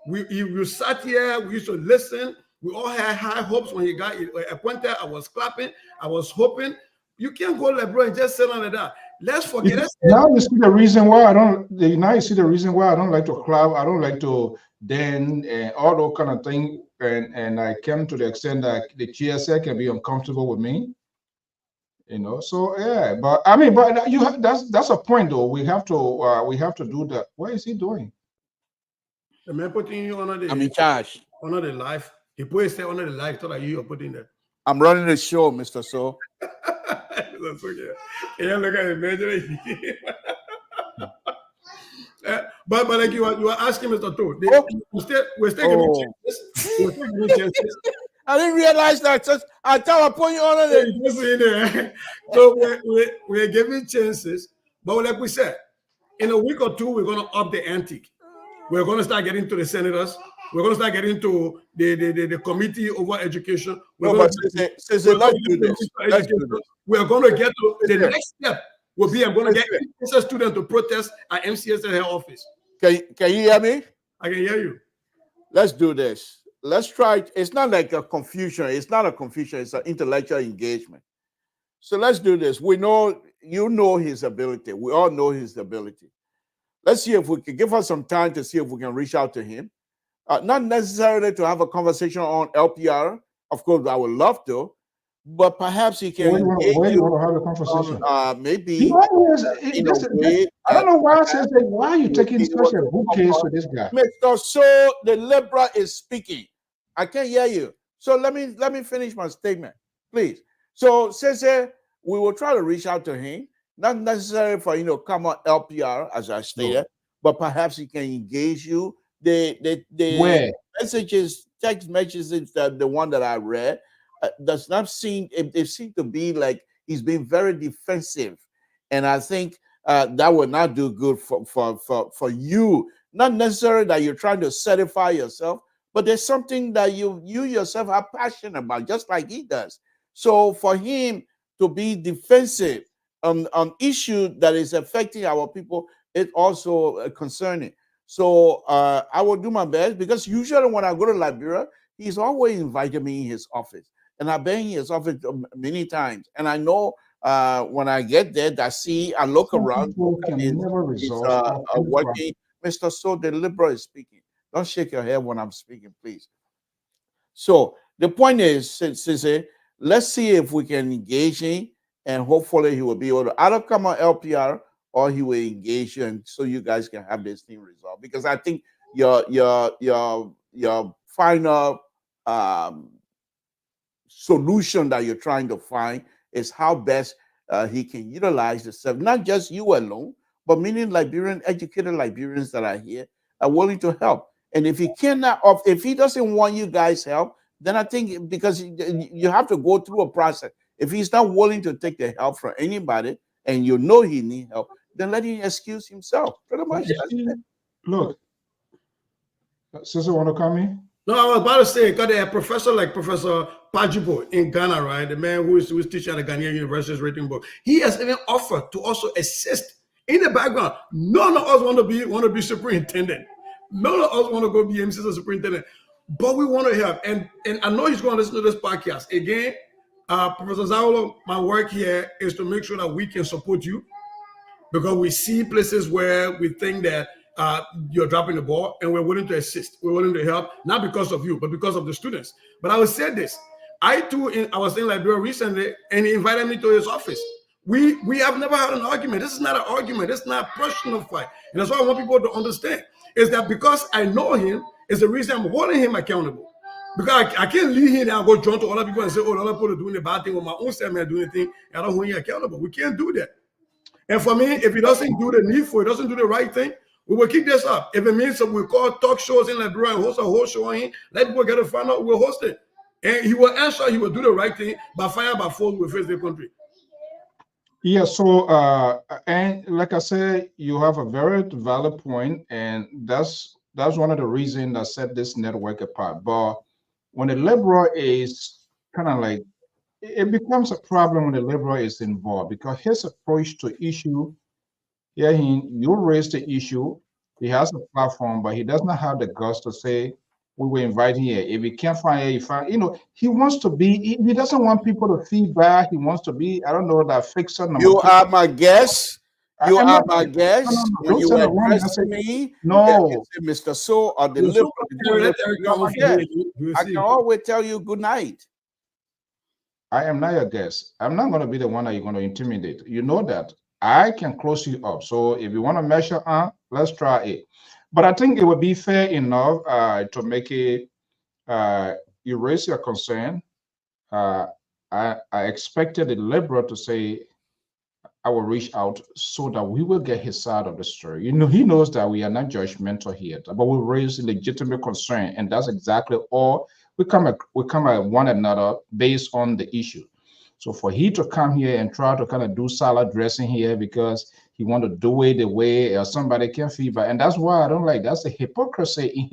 We sat here, we used to listen. We all had high hopes when he got appointed. I was clapping, I was hoping. You can't go LeBron and just sit on that. Let's forget it. Now you see the reason why I don't. Now you see the reason why I don't like to clap. I don't like to then all those kind of thing. And I came to the extent that the GSA can be uncomfortable with me. You know. So yeah, but I mean, but you have, that's a point though. We have to do that. What is he doing? The man putting you on the. I'm in charge. On the life. He put his on the life. Thought like you are putting there. I'm running the show, Mr. So. That's okay. Yeah, look at imagine. But like you are asking Mr. Toad, we're still giving chances. I didn't realize that. I thought I put you on it. So we're giving chances, but like we said, in a week or two, we're going to up the ante. We're going to start getting to the senators. We're going to start getting to the committee over education. We're going to do this. We're going to get to the next step. Will be I'm going to get a student to protest at MCS head office. Can you hear me? I can hear you. Let's do this. Let's try it. It's not like a confusion. It's not a confusion. It's an intellectual engagement. So let's do this. We know, you know his ability. We all know his ability. Let's see if we can give us some time to see if we can reach out to him. Not necessarily to have a conversation on LPR. Of course, I would love to. But perhaps he can. Where you want to have a conversation? Maybe. I don't know why I says that. Why are you taking such a bookcase to this guy? Mr. So the Libra is speaking. I can't hear you. So let me finish my statement, please. So Sese, we will try to reach out to him, not necessarily for come on LPR as I stated, but perhaps he can engage you. The messages, text messages, the one that I read. Does not seem, it seems to be like he's been very defensive, and I think that would not do good for you. Not necessarily that you're trying to certify yourself, but there's something that you yourself are passionate about, just like he does. So for him to be defensive on issue that is affecting our people, it's also concerning. So I will do my best, because usually when I go to Liberia, he's always invited me in his office. And I've been in his office many times. And I know when I get there, I look around. Working. Mr. So, the Liberal is speaking. Don't shake your head when I'm speaking, please. So the point is, Sise, let's see if we can engage him, and hopefully he will be able to either come on LPR or he will engage you, and so you guys can have this thing resolved. Because I think your final solution that you're trying to find is how best he can utilize the stuff, not just you alone, but many educated Liberians that are here are willing to help. And if he cannot, if he doesn't want you guys help, then I think, because you have to go through a process. If he's not willing to take the help from anybody, and you know he needs help, then let him excuse himself. Pretty much. Look, Sister, want to come in? No, I was about to say, got a professor like Professor Pajibo in Ghana, right? The man who is teaching at the Ghanaian University's writing book. He has even offered to also assist in the background. None of us want to be superintendent. None of us want to go be assistant superintendent, but we want to help. And I know he's going to listen to this podcast again. Professor Zawolo, my work here is to make sure that we can support you, because we see places where we think that you're dropping the ball, and we're willing to assist. We're willing to help, not because of you, but because of the students. But I will say this. I was in Liberia recently, and he invited me to his office. We have never had an argument. This is not an argument. This is not a personal fight. And that's what I want people to understand, is that because I know him, is the reason I'm holding him accountable. Because I can't leave him and go join to other people and say, oh, other people are doing the bad thing, or my own self man doing the thing, and I don't hold him accountable. We can't do that. And for me, if he doesn't do the needful, he doesn't do the right thing, we will keep this up. If it means that we call talk shows in Liberia and host a whole show on him, let people get to find out, we'll host it. And he will answer, he will do the right thing, by fire, by force, we'll face the country. Yeah, so and like I said, you have a very valid point, and that's one of the reasons that set this network apart. But when the liberal is kind of like, it becomes a problem when the liberal is involved, because his approach to issue, yeah, you raise the issue, he has a platform, but he does not have the guts to say, we will invite him here. If he can't find here, he wants to be, he doesn't want people to feedback. He wants to be, I don't know, that fixer. You are my guest. You are my guest. When you address me, no, Mr. So or the liberal, I can always tell you good night. I am not your guest. I'm not going to be the one that you're going to intimidate. You know that. I can close you up. So if you want to measure on, let's try it. But I think it would be fair enough to make it, you raise your concern. I expected the liberal to say, I will reach out so that we will get his side of the story. You know, he knows that we are not judgmental here, but we raise legitimate concern, and that's exactly all. We come at one another based on the issue. So for he to come here and try to kind of do salad dressing here because he want to do it the way or somebody can feedback, and that's why I don't like. That's a hypocrisy in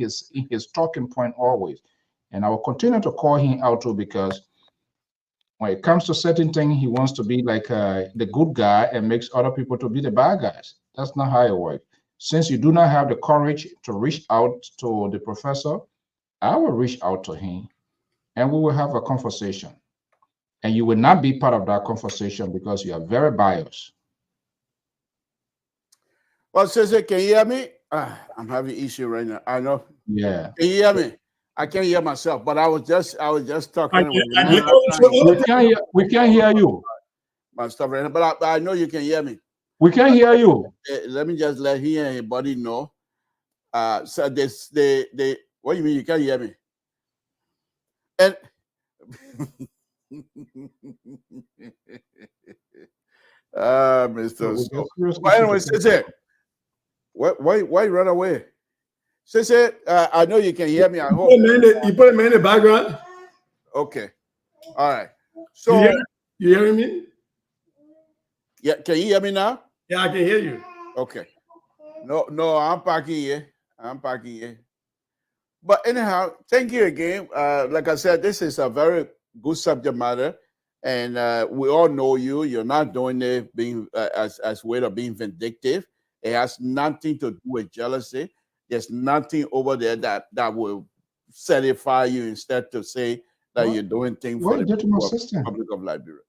his talking point always, and I will continue to call him out too, because when it comes to certain things, he wants to be like the good guy and makes other people to be the bad guys. That's not how it works. Since you do not have the courage to reach out to the professor, I will reach out to him and we will have a conversation. And you will not be part of that conversation because you are very biased. Well, Sese, can you hear me? I'm having issue right now. I know. Yeah. Can you hear me? I can't hear myself, but I was just talking. We can't hear you. My stuff right now, but I know you can hear me. We can't hear you. Let me just let he and everybody know. So they what do you mean you can't hear me? And Mr. So, but anyway, Sese, why run away? Sese, I know you can hear me. I hope you put him in the background. Okay, all right. So you hearing me? Yeah, can you hear me now? Yeah, I can hear you. Okay. No, I'm parking here. But anyhow, thank you again. Like I said, this is a very good subject matter, and we all know you. You're not doing it being as way of being vindictive. It has nothing to do with jealousy. There's nothing over there that will satisfy you. Instead, to say that you're doing things for the Republic of Liberia.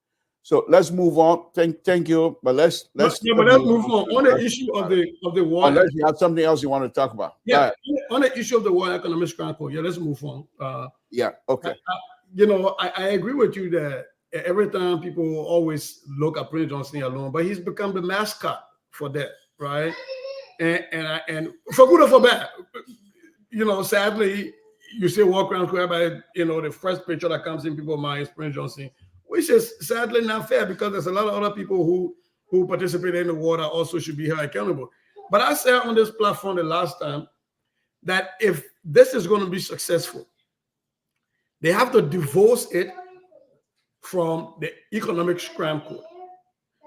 So let's move on. Thank you. But let's move on the issue of the war. Unless you have something else you want to talk about. Yeah, on the issue of the war economic scramble. Yeah, let's move on. Yeah. Okay. I agree with you that every time people always look at Prince Johnson alone, but he's become the mascot for that, right? And for good or for bad, sadly, you say walk around square by the first picture that comes in people's minds is Prince Johnson, which is sadly not fair because there's a lot of other people who participate in the war that also should be held accountable. But I said on this platform the last time that if this is going to be successful, they have to divorce it from the economic scram code.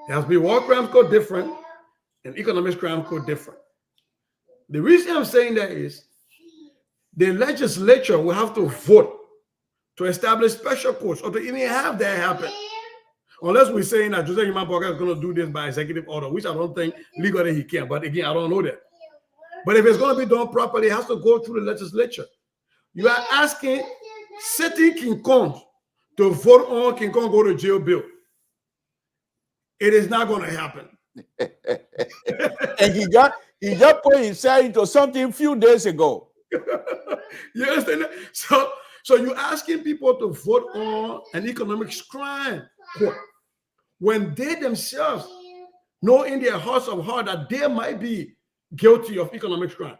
There has to be war crime code different, and economic crime code different. The reason I'm saying that is the legislature will have to vote to establish special courts or to even have that happen. Unless we're saying that Jose Imampoka is going to do this by executive order, which I don't think legally he can. But again, I don't know that. But if it's going to be done properly, it has to go through the legislature. You are asking sitting King Kong to vote on King Kong go to jail bill. It is not going to happen. And he just put himself into something a few days ago. You understand? So you're asking people to vote on an economic crime court when they themselves know in their hearts of heart that they might be guilty of economic crime.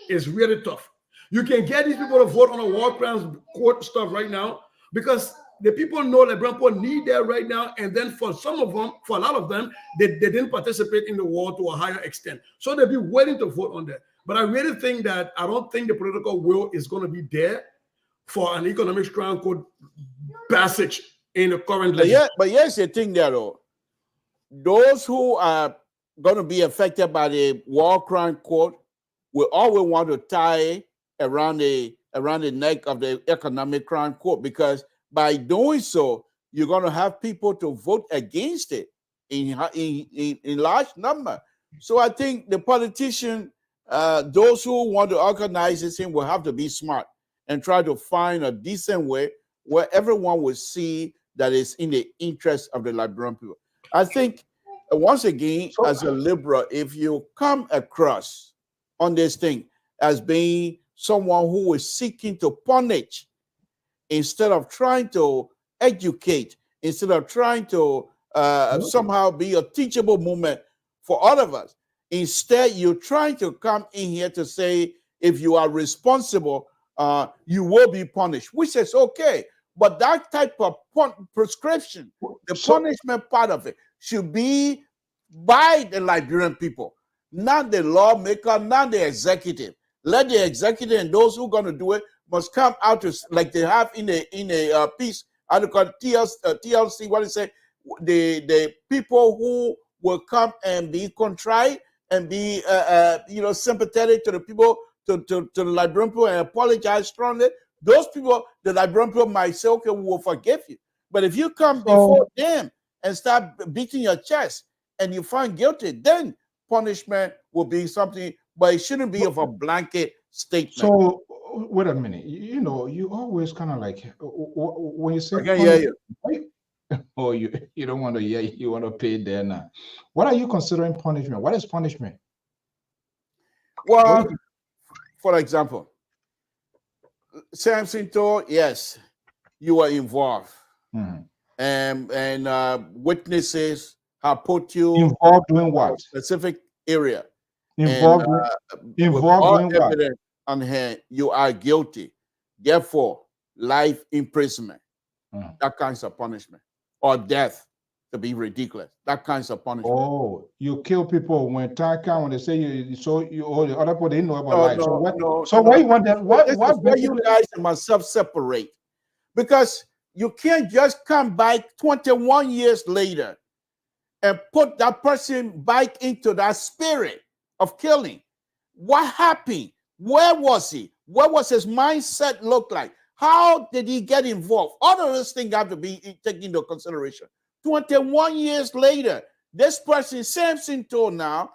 It's really tough. You can get these people to vote on a war crimes court stuff right now because the people know that Brampo need that right now. And then for some of them, for a lot of them, they didn't participate in the war to a higher extent. So they'll be willing to vote on that. But I really think that I don't think the political will is going to be there for an economic crime code passage in the current legislation. But here's the thing there, though. Those who are going to be affected by the war crime court will always want to tie around the neck of the economic crime court, because by doing so, you're going to have people to vote against it in large number. So I think the politician, those who want to organize this thing will have to be smart and try to find a decent way where everyone will see that it's in the interest of the Liberian people. I think, once again, as a liberal, if you come across on this thing as being someone who is seeking to punish instead of trying to educate, instead of trying to somehow be a teachable moment for all of us, instead you're trying to come in here to say, if you are responsible, you will be punished, which is okay. But that type of prescription, the punishment part of it, should be by the Liberian people, not the lawmaker, not the executive. Let the executive and those who are going to do it must come out to, like they have in a piece, I call it TLC, what is it? The people who will come and be contrite and be sympathetic to the people, to the Liberian people, and apologize strongly. Those people, the Liberian people might say, okay, we will forgive you. But if you come before them and start beating your chest and you find guilty, then punishment will be something, but it shouldn't be of a blanket statement. So wait a minute. You always kind of like when you say, oh, you don't want to hear, you want to pay there now. What are you considering punishment? What is punishment? Well, for example, Samson told, yes, you were involved. And witnesses have put you involved doing what? A specific area. Involved doing what? On hand, you are guilty. Therefore, life imprisonment. That kinds of punishment. Or death, to be ridiculous. That kinds of punishment. Oh, you kill people when time comes, when they say the other people didn't know about life. Why you want that? Why you guys must self-separate? Because you can't just come back 21 years later and put that person back into that spirit of killing. What happened? Where was he? What was his mindset look like? How did he get involved? All of those things have to be taken into consideration. 21 years later, this person, Samson told now,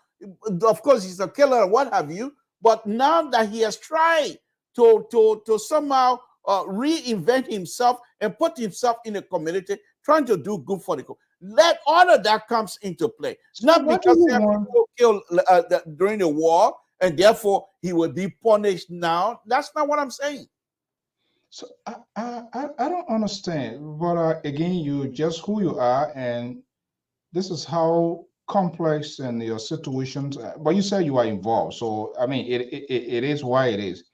of course, he's a killer and what have you, but now that he has tried to somehow reinvent himself and put himself in the community, trying to do good for the community. Let all of that comes into play. So not because Samson was killed during the war and therefore he will be punished now. That's not what I'm saying. So I don't understand, but again, you just who you are, and this is how complex and your situations. But you say you are involved, so I mean, it is why it is.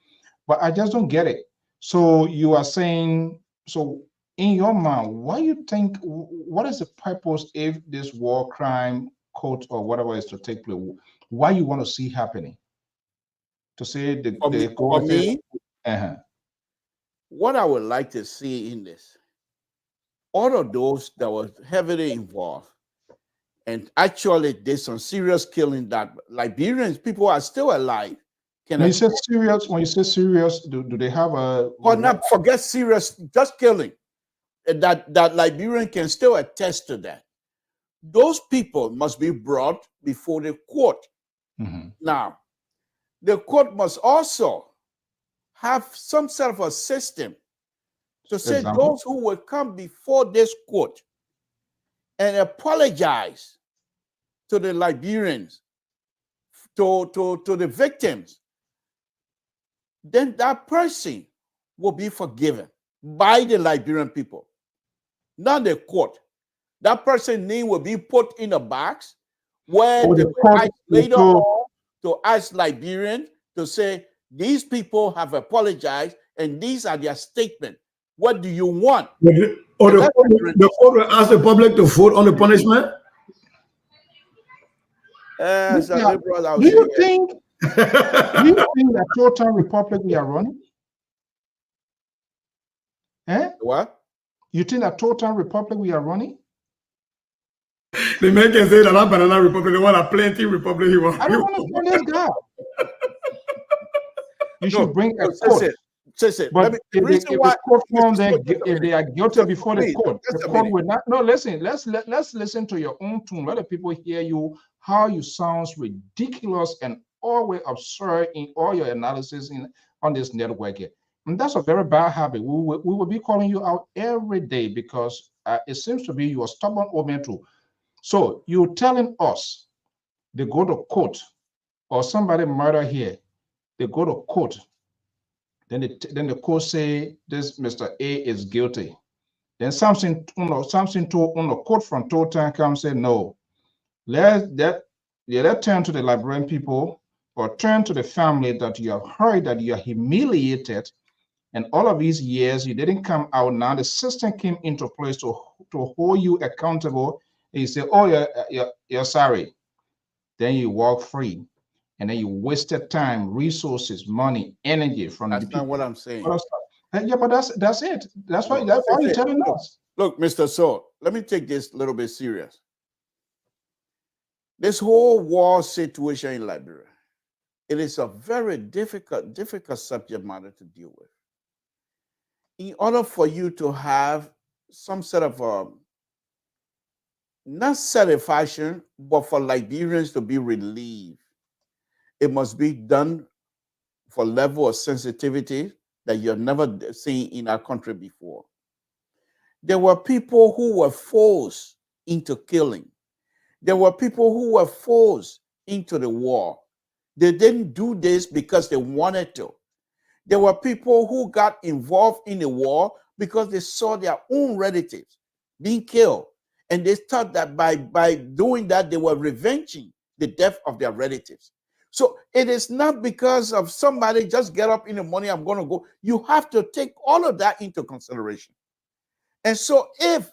But I just don't get it. So you are saying, so in your mind, why you think? What is the purpose if this war crime court or whatever is to take place? Why you want to see happening? To say for me. What I would like to see in this, all of those that were heavily involved And actually, there's some serious killing that Liberians, people are still alive. When you say serious, do they have a? Or not forget serious, just killing. That Liberian can still attest to that. Those people must be brought before the court. Mm-hmm. Now, the court must also have some sort of a system to say those who will come before this court and apologize to the Liberians, to the victims, then that person will be forgiven by the Liberian people, not the court. That person's name will be put in a box where the court later on to ask Liberians to say, these people have apologized and these are their statements. What do you want? Or the court will ask the public to vote on the punishment? Do you think that total republic we are running? What? You think that total republic we are running? The man can say that I'm banana republic, they want a plenty republic. I don't want to call this guy. You should bring a court. But if the court forms, if they are guilty before the court will not. No, listen. Let's listen to your own tune. Let the people hear you. How you sounds ridiculous and always absurd in all your analysis on this network here. And that's a very bad habit. We will be calling you out every day because it seems to be you are stubborn old man too. So you're telling us they go to court or somebody murder here, they go to court. Then the court say this Mr. A is guilty. Then Samson told on the court from total come say no. Let turn to the Liberian people or turn to the family that you have heard that you are humiliated, and all of these years you didn't come out. Now the system came into place to hold you accountable. And you say, oh, you're sorry. Then you walk free. And then you wasted time, resources, money, energy from the people. That's not what I'm saying. Yeah, but that's it. That's why you're telling us. Look, Mr. So, let me take this a little bit serious. This whole war situation in Liberia, it is a very difficult subject matter to deal with. In order for you to have some sort of not satisfaction, but for Liberians to be relieved, it must be done for level of sensitivity that you've never seen in our country before. There were people who were forced into killing. There were people who were forced into the war. They didn't do this because they wanted to. There were people who got involved in the war because they saw their own relatives being killed. And they thought that by doing that, they were revenging the death of their relatives. So it is not because of somebody just get up in the morning, I'm going to go. You have to take all of that into consideration. And so if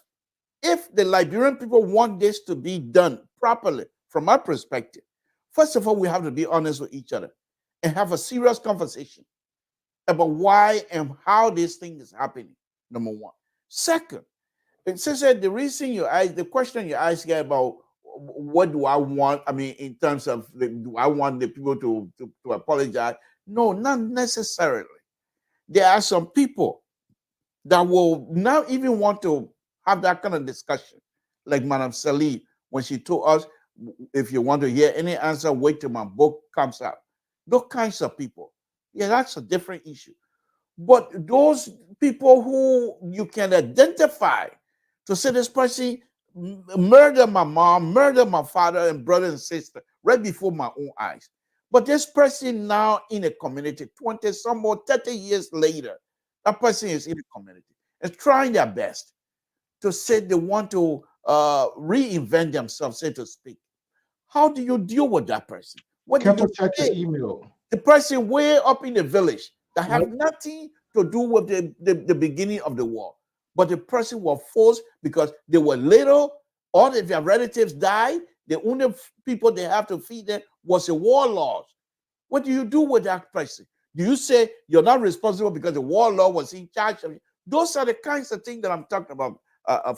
the Liberian people want this to be done properly, from our perspective, first of all, we have to be honest with each other and have a serious conversation about why and how this thing is happening, number one. Second, since the reason you asked, the question you asked about what do I want, I mean, in terms of do I want the people to apologize? No, not necessarily. There are some people that will not even want to have that kind of discussion, like Madam Salih, when she told us, if you want to hear any answer, wait till my book comes out. Those kinds of people. Yeah, that's a different issue. But those people who you can identify to say this person murdered my mom, murdered my father and brother and sister right before my own eyes. But this person now in a community, 20, some more 30 years later, that person is in the community and trying their best to say they want to reinvent themselves, so to speak. How do you deal with that person? What do you check your email? The person way up in the village that have nothing to do with the beginning of the war. But the person was forced because they were little, all of their relatives died. The only people they have to feed them was the warlords. What do you do with that person? Do you say you're not responsible because the warlord was in charge of you? Those are the kinds of things that I'm talking about,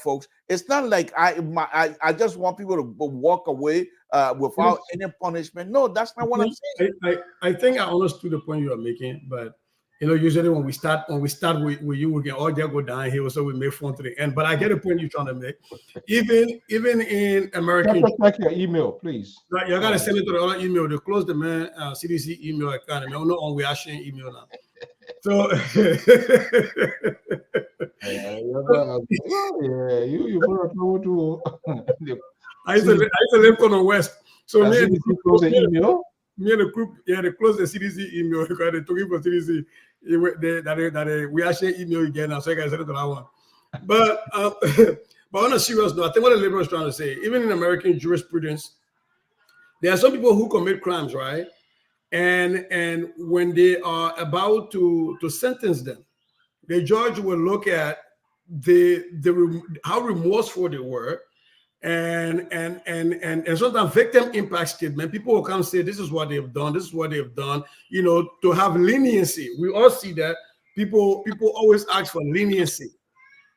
folks. It's not like I just want people to walk away without any punishment. No, that's not what I'm saying. I think I understood the point you are making, but usually when we start with you, we can all just go downhill, so we make fun to the end. But I get the point you're trying to make. Even in American, check your email, please. You gotta send it to the other email. They close the man CDC email account. I'm not on reaction email now. So you better go to. I used to live on the West. So me and the group, they closed the CDC email because they took it for CDC. We actually email again now, so I can send it to that one. But on a serious note, I think what the liberal is trying to say, even in American jurisprudence, there are some people who commit crimes, right? And when they are about to sentence them, the judge will look at how remorseful they were. And sometimes victim impact statement, people will come say, this is what they've done, this is what they've done, to have leniency. We all see that people always ask for leniency.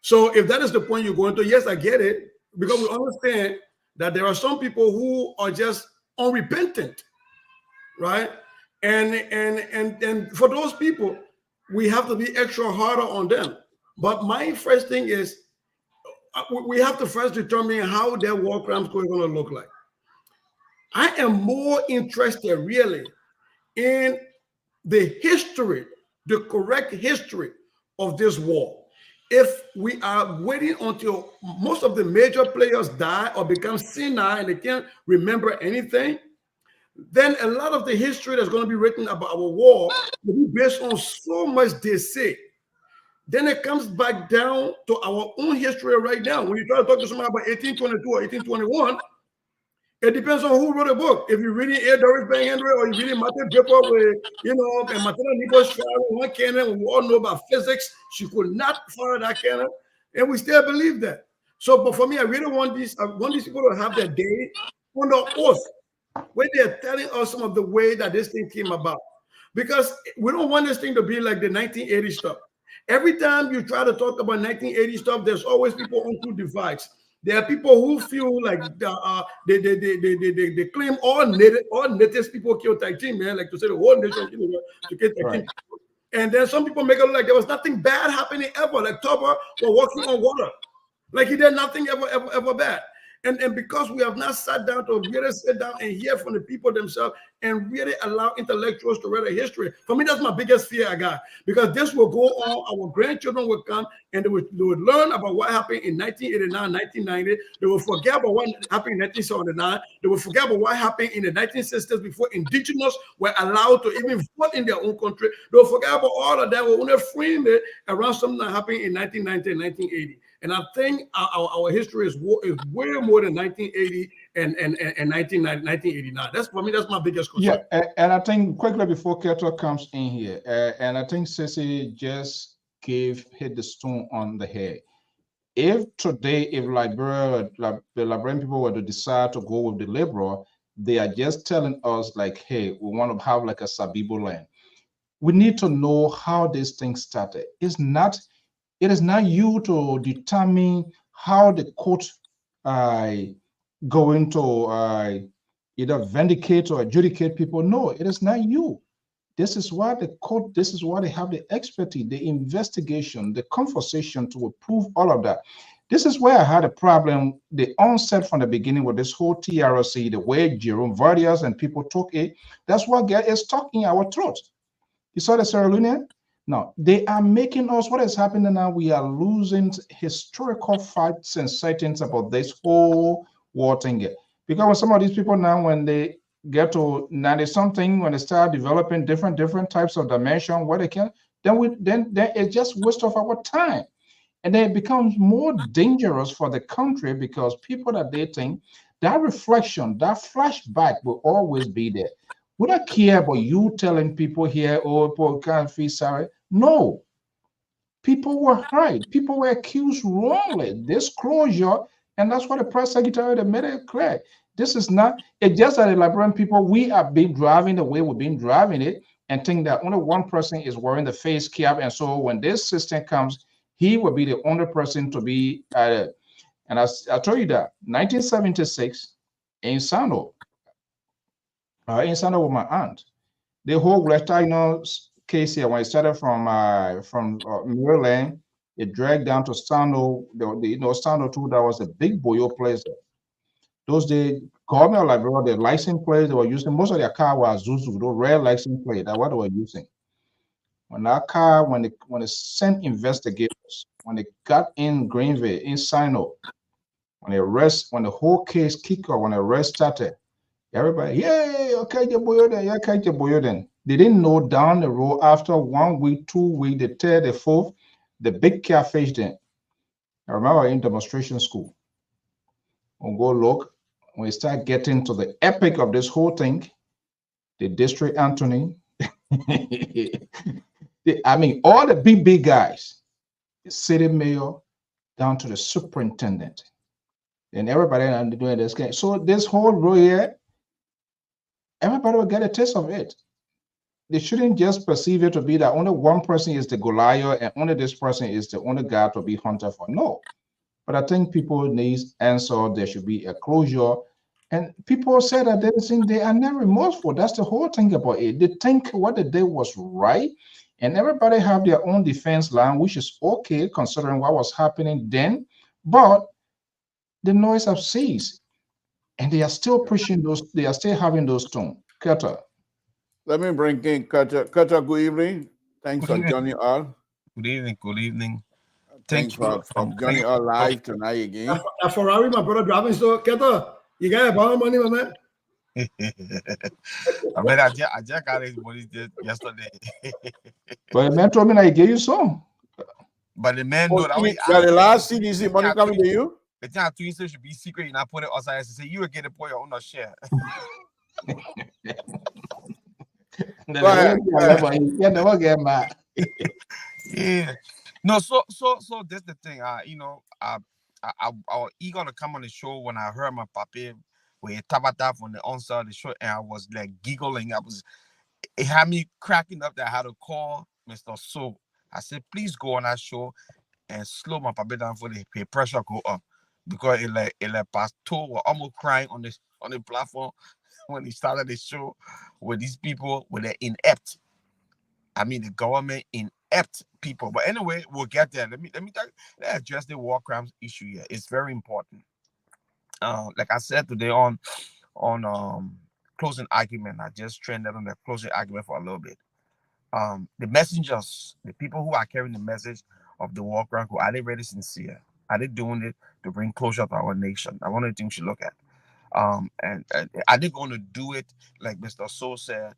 So if that is the point you're going to, yes, I get it, because we understand that there are some people who are just unrepentant, right? And for those people, we have to be extra harder on them. But my first thing is, we have to first determine how their war crimes are going to look like. I am more interested really in the history, the correct history of this war. If we are waiting until most of the major players die or become senile and they can't remember anything, then a lot of the history that's going to be written about our war will be based on so much they say. Then it comes back down to our own history right now. When you try to talk to somebody about 1822 or 1821, it depends on who wrote a book. If you're reading A. Doris Bang Henry or you're reading Martin Draper with, and Martina Nichols one canon, we all know about physics. She could not follow that canon, and we still believe that. So, but for me, I really want these people to have their day on the oath, where they're telling us some of the way that this thing came about. Because we don't want this thing to be like the 1980 stuff. Every time you try to talk about 1980 stuff, there's always people on two divides. There are people who feel like they claim all native people killed 13, man, like to say the whole nation to kill 13. And then some people make it look like there was nothing bad happening ever, like Tubber was walking on water, like he did nothing ever bad. And because we have not sat down to really sit down and hear from the people themselves and really allow intellectuals to read a history, for me, that's my biggest fear I got. Because this will go on, our grandchildren will come and they would learn about what happened in 1989, 1990. They will forget about what happened in 1979. They will forget about what happened in the 1960s before indigenous were allowed to even vote in their own country. They will forget about all of that. We'll only frame it around something that happened in 1990 and 1980. And I think our history is way more than 1980 and 1989. That's for me. That's my biggest concern. Yeah, and I think quickly before Keto comes in here, and I think Ceci just hit the stone on the head. If today, if the Liberian people were to decide to go with the liberal, they are just telling us like, hey, we want to have like a Sabibo land. We need to know how this thing started. It is not you to determine how the court going to either vindicate or adjudicate people. No, it is not you. This is why the court, this is why they have the expertise, the investigation, the conversation to prove all of that. This is where I had a problem, the onset from the beginning with this whole TRC, the way Jerome Vardias and people took it. That's what is stuck in our throats. You saw the Sierra Leonean? Now, they are making us, what is happening now, we are losing historical facts and sightings about this whole war thing here. Because when some of these people now, when they get to 90-something, when they start developing different types of dimension, where they can, then it's just waste of our time. And then it becomes more dangerous for the country because people that they think, that reflection, that flashback will always be there. Would I care about you telling people here, oh, people can't feel sorry? No. People were hurt. People were accused wrongly. Disclosure, and that's what the press secretary made it clear. This is not, it's just that the Liberian people, we have been driving the way we've been driving it and think that only one person is wearing the face cap. And so when this system comes, he would be the only person to be and I told you that 1976 in Sano with my aunt, the whole rectal case here, when it started from Maryland, it dragged down to Sano. Sano too, that was a big boyo place. Those days, government of Liberia, the license plates they were using, most of their car was Zuzu, those rare license plate. That's what they were using. When that car, when they sent investigators, when they got in Greenville, in Sino, when the whole case kicked off, when the arrest started, everybody, yeah, okay, your boy then, yeah, okay, your boy then. They didn't know down the road after 1 week, 2 weeks, the third, the fourth, the big catfish then. I remember in demonstration school. We'll go look, when we start getting to the epic of this whole thing, the district attorney, I mean, all the big guys, the city mayor, down to the superintendent, and everybody doing this game. So this whole row here, everybody will get a taste of it. They shouldn't just perceive it to be that only one person is the Goliath and only this person is the only guy to be hunted for. No. But I think people need answer. There should be a closure. And people say that they are not remorseful. That's the whole thing about it. They think what they did was right. And everybody have their own defense line, which is okay considering what was happening then. But the noise have ceased. And they are still pushing those, they are still having those tones. Kata. Let me bring in Kata. Kata, good evening. Thanks for joining us. Good evening. Good evening. Thanks for joining us live tonight again. A Ferrari, my brother driving, so Kata, you got a borrow money, my man? I mean, I just got his money yesterday. But the man told me I gave you some. But the man know that way. The last CDC money coming to you? The time to should be secret. You not put it outside and say you will get it for your own share. You never get mad. Yeah. No, so that's the thing. I was eager to come on the show when I heard my papi with Tabata from the onset of the show, and I was like giggling. It had me cracking up that I had to call Mr. So. I said, please go on that show and slow my papi down for the pressure go up. Because it like Pastor were almost crying on the platform when he started the show with these people with the inept. I mean the government inept people. But anyway, we'll get there. Let me address the war crimes issue here. It's very important. Like I said today on closing argument, I just trended on the closing argument for a little bit. The messengers, the people who are carrying the message of the war crime, are they really sincere? Are they doing it to bring closure to our nation? I want to should look at. And are they going to do it like Mr. So said,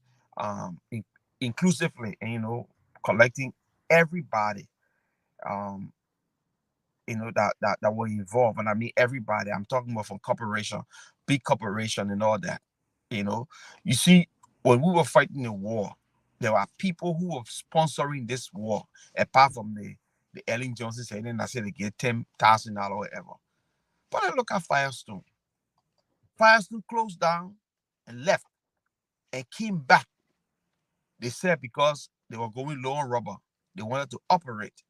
inclusively, and collecting everybody, that will involve, and I mean everybody. I'm talking about from corporation, big corporation, and all that. You see, when we were fighting the war, there were people who were sponsoring this war, apart from the Ellen Johnson saying, and I said they get $10,000 or whatever. But I look at Firestone. Firestone closed down and left and came back. They said because they were going low on rubber, they wanted to operate.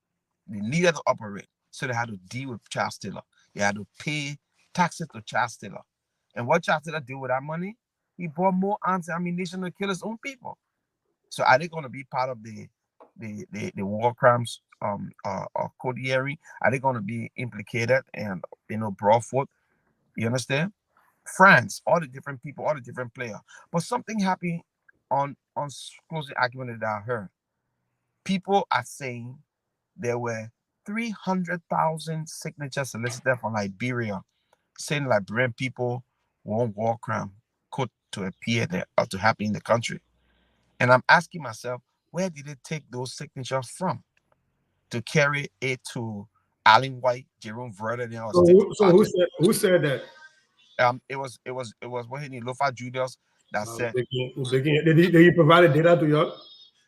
They needed to operate, so they had to deal with child stealer. They had to pay taxes to child stealer. And what child stealer did with that money? He bought more ammunition to kill his own people. So are they going to be part of the war crimes code hearing? Are they going to be implicated and brought forth? You understand? France, all the different people, all the different players. But something happened on closing argument that I heard. People are saying there were 300,000 signatures solicited from Liberia, saying Liberian people want war crime code to appear there or to happen in the country. And I'm asking myself, where did they take those signatures from to carry it to Allen White, Jerome Verder? So who said that? It was what he need, Lofa Julius that said. Did he provide data to you?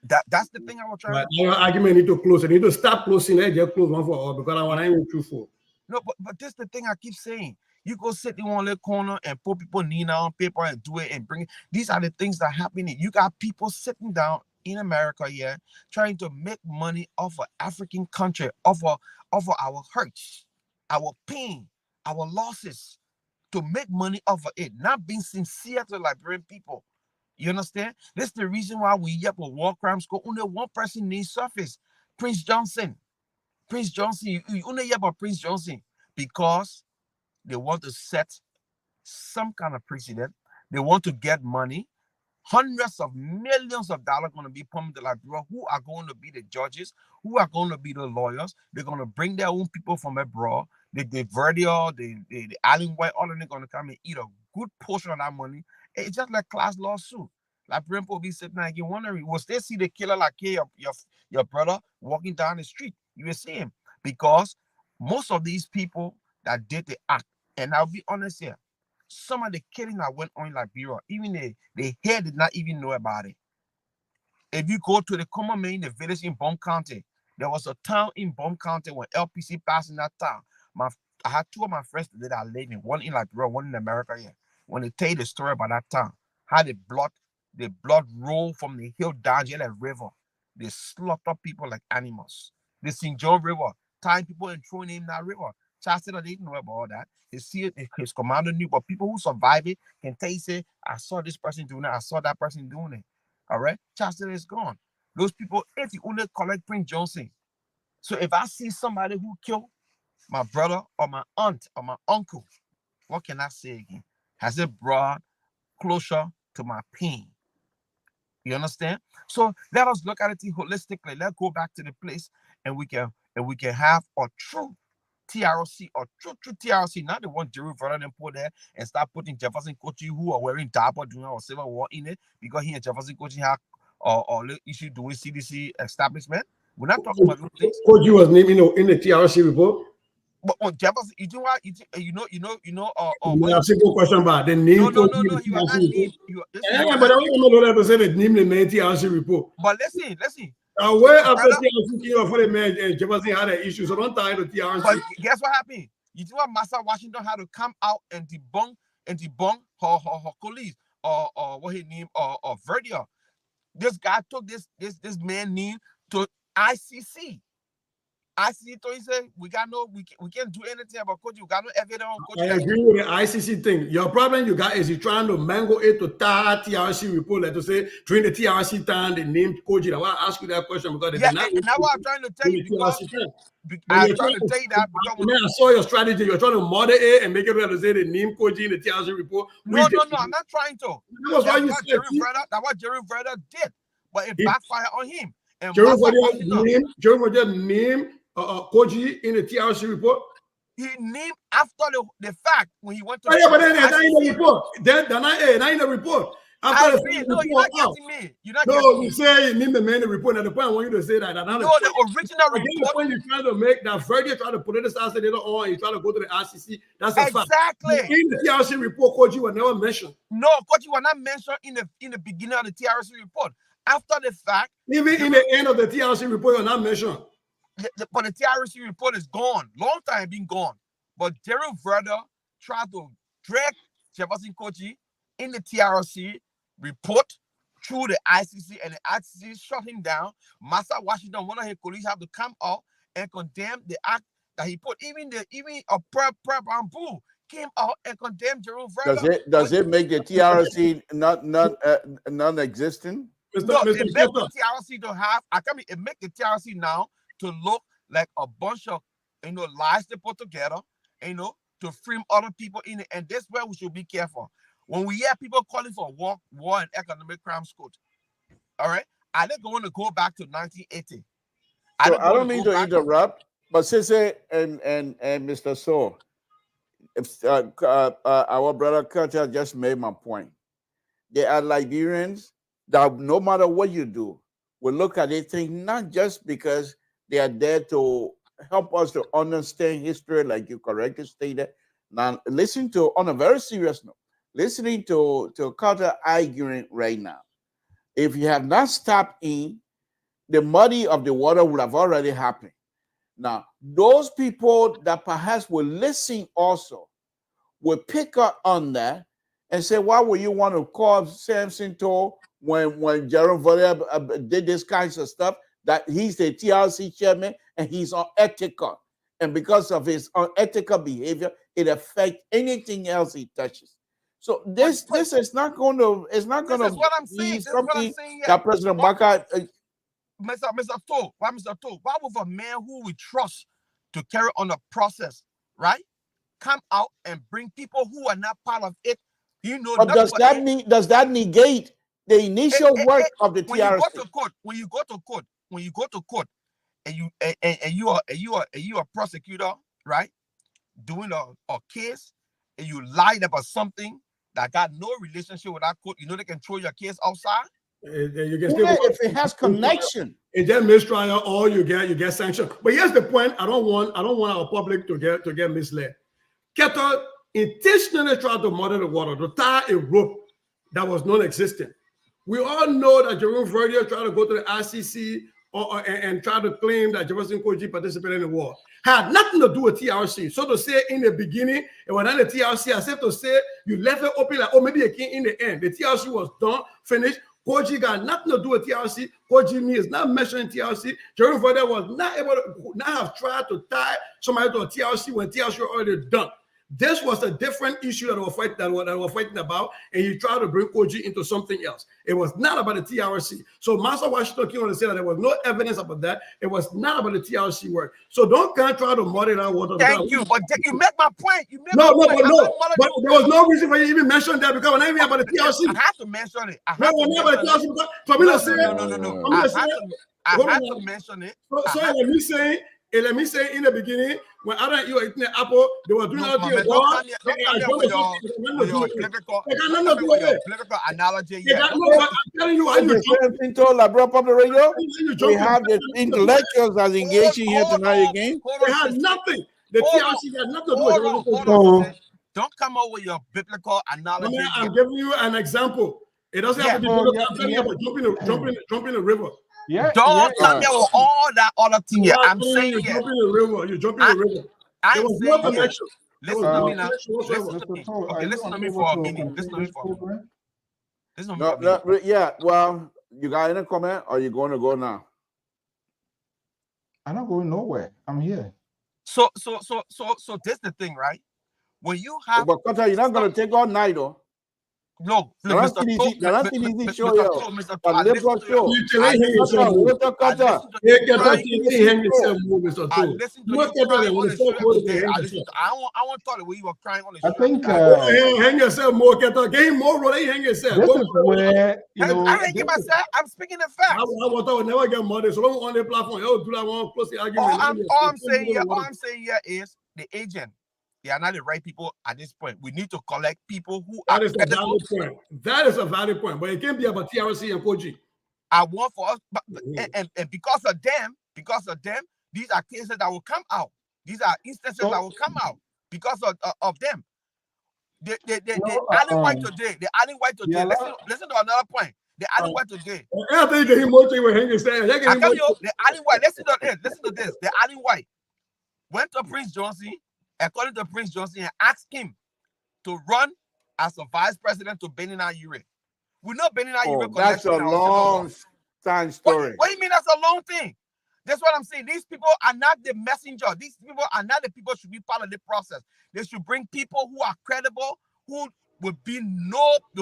That's the thing I was trying. Your argument need to close. You need to stop closing it. Just close one for all because I want to even truthful. No, but this is the thing I keep saying. You go sit in one little corner and put people knee on paper and do it and bring it. These are the things that are happening. You got people sitting down in America here, trying to make money off of African country, off of our hurts, our pain, our losses, to make money off of it, not being sincere to Liberian people. You understand? This is the reason why we have a war crimes court. Only one person needs surface, Prince Johnson. Prince Johnson, you only hear about Prince Johnson because they want to set some kind of precedent. They want to get money. Hundreds of millions of dollars going to be pumped to Liberia. Who are going to be the judges? Who are going to be the lawyers? They're going to bring their own people from abroad. The Verdia, the Island White, all of them going to come and eat a good portion of that money. It's just like class lawsuit. Liberian people be sitting there and wondering, will they see the killer like your brother walking down the street? You will see him. Because most of these people that did the act, and I'll be honest here, some of the killing that went on in Liberia, even the hair did not even know about it. If you go to the common man, the village in Bum County, there was a town in Bum County when LPC passed in that town. I had two of my friends that are living, one in Liberia, one in America here. When they tell you the story about that town, how the blood rolled from the hill down to the river. They slaughter people like animals. The St. John River, tying people and throwing them in that river. Chastain didn't know about all that. His commander knew, but people who survive it can tell you, say, I saw this person doing it, I saw that person doing it. All right? Chastain is gone. Those people, if you only collect Prince Johnson. So if I see somebody who killed my brother or my aunt or my uncle, what can I say again? Has it brought closure to my pain? You understand? So let us look at it holistically. Let's go back to the place and we can have a true TRC or true TRC, not the one Jerry Vernon and put there and start putting Jefferson Kochi who are wearing Dapper doing our Civil War in it because he and Jefferson Kochi have or issue doing CDC establishment. We're not talking about those things. Kochi was named in the TRC report. But on Jefferson, you know what? A simple question about the name. No. He was not named. But I don't know that say the name the main TRC report. But listen. Where after TRC came up for the man, Jefferson had an issue, so don't tie the TRC. But guess what happened? You know what? Massa Washington had to come out and debunk her colleagues or what his name or Verdia. This guy took this man name to ICC. ICC told he said we can't do anything about Kochi. We got no evidence on Kochi. I agree with the ICC thing. Your problem you got is you trying to mangle it to tie TRC report, like to say during the TRC time they named Kochi. I want to ask you that question because that's what I'm trying to tell you. I'm trying to tell you that because I saw your strategy. You're trying to model it and make it real to say they named Kochi in the TRC report. No, I'm not trying to. That's what Jerry Verda did, but it backfired on him. And Jerry Verda named Kochi in the TRC report. He named after the fact when he went to. But then they're not in the report. They're not in the report. No, you're not getting me. You say you named the man in the report. At the point I want you to say that. No, the original report. When you're trying to make that Verdi try to politicize it later on, you try to go to the ICC. That's a fact. Exactly. In the TRC report, Kochi was never mentioned. No, Kochi was not mentioned in the beginning of the TRC report. After the fact, even in the end of the TRC report, you're not mentioned. But the TRC report is gone. Long time been gone. But Jerry Verda tried to drag Jefferson Kochi in the TRC report through the ICC, and the ICC shut him down. Massa Washington, one of his colleagues, have to come out and condemn the act that he put. Even a prep Bamboo came out and condemned Jerry Verda. Does it make the TRC non-existent? No, it makes the TRC to have. It make the TRC now to look like a bunch of lies they put together, to frame other people in it. And that's where we should be careful. When we hear people calling for war and economic crimes code, all right, are they going to go back to 1980? I don't mean to interrupt, but Sisse and Mr. So, our brother Carter just made my point. There are Liberians that no matter what you do, will look at it, think not just because they are there to help us to understand history, like you correctly stated. Now, listen to, on a very serious note, listening to Carter arguing right now. If you have not stopped in, the muddy of the water would have already happened. Now, those people that perhaps will listen also will pick up on that and say, why would you want to call Samson to when Jerome Voda did this kinds of stuff, that he's the TRC chairman and he's unethical. And because of his unethical behavior, it affects anything else he touches. So this is not going to, it's not going to be something that President Baka. Mr. To, why would a man who we trust to carry on the process, right, come out and bring people who are not part of it? You know, but does that negate the initial work of the TRC? When you go to court, and you are a prosecutor, right, doing a case, and you lied about something that got no relationship with that court, you know they can throw your case outside. You can if it has connection, it's just mistrial, or you get sanctioned. But here's the point: I don't want our public to get misled. Keto intentionally tried to muddy the water, to tie a rope that was non-existent. We all know that Jerome Verdier tried to go to the ICC and try to claim that Jefferson Koji participated in the war. Had nothing to do with TRC. So to say in the beginning, it was not the TRC, as if to say you left it open like, oh, maybe it came in the end. The TRC was done, finished. Koji got nothing to do with TRC. Koji is not mentioning TRC. Jerome Verdier was not able to not have tried to tie somebody to a TRC when TRC was already done. This was a different issue that they were fighting about, and he tried to bring Koji into something else. It was not about the TRC. So Master Washington came on to say that there was no evidence about that. It was not about the TRC work. So don't try to muddy that water. Thank you, but you make my point. But there was no reason for you to even mention that, because when I even about the TRC, I have to mention it. I have to mention it. So let me say in the beginning, when Adam you were eating the apple, they were doing all the political analogy. I'm telling you how you public radio. We have the intellectuals as engaging here tonight again. They had nothing. The TRC had nothing to do with it. Don't come up with your biblical analogy. I'm giving you an example. It doesn't have to be biblical. I'm telling you about jumping the river. Yeah, don't come here with all that other thing. I'm saying you jump in the river. You jump in the river. There was no connection. Listen to me now. Listen to me for a minute. Listen to me. Yeah. Well, you got any comment? Or are you going to go now? I'm not going nowhere. I'm here. So this the thing, right? When you have, but Kata, you're not going to take all night, though. No, Mr. want to talk the way you were crying on the show. I think hang yourself more, Kata. Game more, hang yourself. This is where, I hang myself. I'm speaking the facts. I will never get money, so don't on the platform. Do that one close the argument. All I'm saying here is the agent. They are not the right people at this point. We need to collect people who are. That is a valid point. That is a valid point. But it can't be about TRC and Koji. I want for us, and because of them, these are cases that will come out. These are instances that will come out because of them. They're adding white today. They're adding white today. Listen to another point. They're adding white today. I think the emoji will hang his head. I tell you, they're adding white. Listen to this. They're adding white. Went to Prince Johnson. According to Prince Johnson, and asked him to run as a vice president to Benin and Ure. We know Benin and Ure. That's a long time story. What do you mean that's a long thing? That's what I'm saying. These people are not the messenger. These people are not the people who should be part of the process. They should bring people who are credible, who will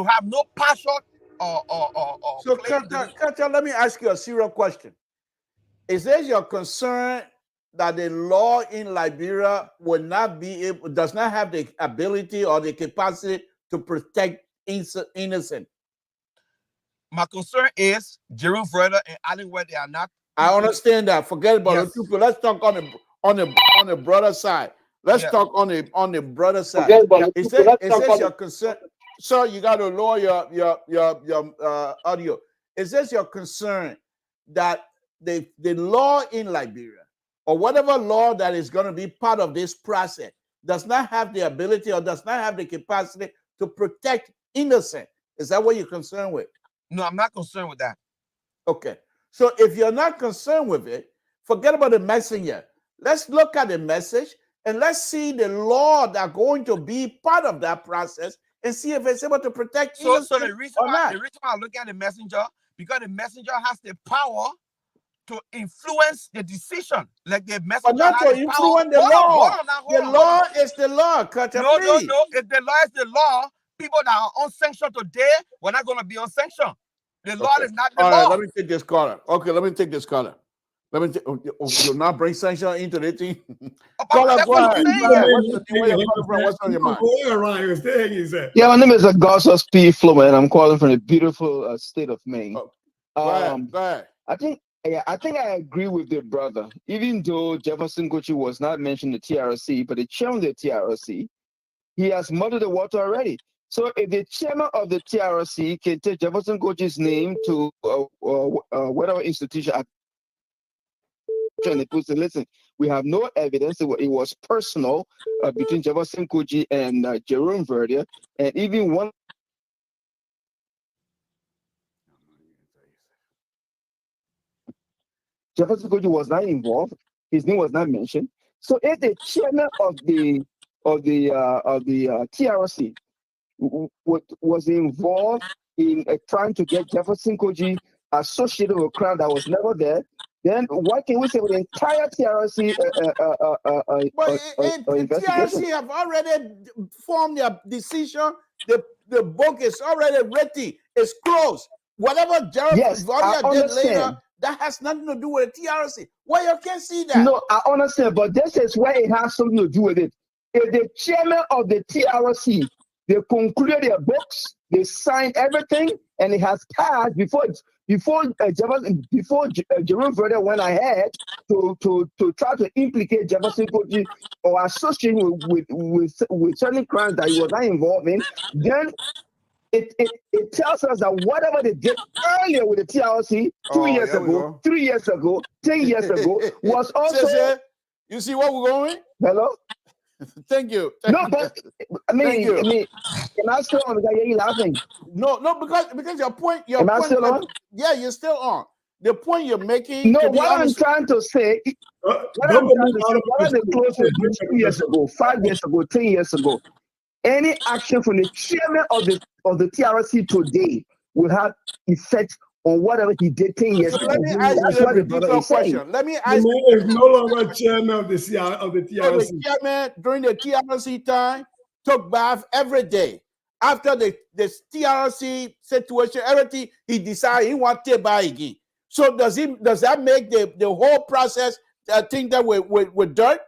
have no passion or So, Kata, let me ask you a serious question. Is this your concern that the law in Liberia does not have the ability or the capacity to protect innocent? My concern is Jerome Verdier and Allen where they are not. I understand that. Forget about the people. Let's talk on the brother side. Let's talk on the brother side. Is this your concern? Sir, you got to lower your audio. Is this your concern that the law in Liberia, or whatever law that is going to be part of this process, does not have the ability or does not have the capacity to protect innocent? Is that what you're concerned with? No, I'm not concerned with that. Okay. So if you're not concerned with it, forget about the messenger. Let's look at the message and let's see the law that's going to be part of that process and see if it's able to protect So innocent the reason or why not. I look at the messenger, because the messenger has the power to influence the decision. Like the messenger But not to has power. influence the law. Hold on. The law is the law, Carter, No. please. If the law is the law, people that are unsanctioned today, we're not going to be unsanctioned. The law is not the All law. right, let me take this caller. Okay, let me take this caller. You'll not bring sanction into the thing. Caller, go ahead. What's on your mind? Yeah, my name is Augustus P. Flo, and I'm calling from the beautiful state of Maine. Go ahead. I think I agree with the brother. Even though Jefferson Kochi was not mentioned in the TRC, but the chairman of the TRC, he has muddied the water already. So if the chairman of the TRC can take Jefferson Kochi's name to whatever institution, and they put, listen, we have no evidence. It was personal between Jefferson Kochi and Jerome Verdier, and even one. Jefferson Kochi was not involved. His name was not mentioned. So if the chairman of the TRC was involved in trying to get Jefferson Kochi associated with a crime that was never there, then why can't we say with the entire TRC investigation? TRC have already formed their decision. The book is already written. It's closed. Whatever Jerome did later, that has nothing to do with the TRC. Why you can't see that? No, I understand, but this is where it has something to do with it. If the chairman of the TRC, they concluded their books, they signed everything, and it has passed before Jerome Verdier went ahead to try to implicate Jefferson Kochi or associate with certain crimes that he was not involved in, then it tells us that whatever they did earlier with the TRC 2 years ago, 3 years ago, 10 years ago was also. You see what we're going? Hello? Thank you. No, but I mean, am I still on? Are you laughing? No, because your point. Am I still on? Yeah, you're still on. The point you're making. No, what I'm trying to say. What are the closest 2 years ago, 5 years ago, 10 years ago? Any action from the chairman of the TRC today will have effect on whatever he did 10 years ago. Let me ask you a question. Let me ask you. Is no longer chairman of the TRC. The chairman during the TRC time took bath every day. After the TRC situation, everything, he decided he want to buy again. So does that make the whole process think that we're dirt?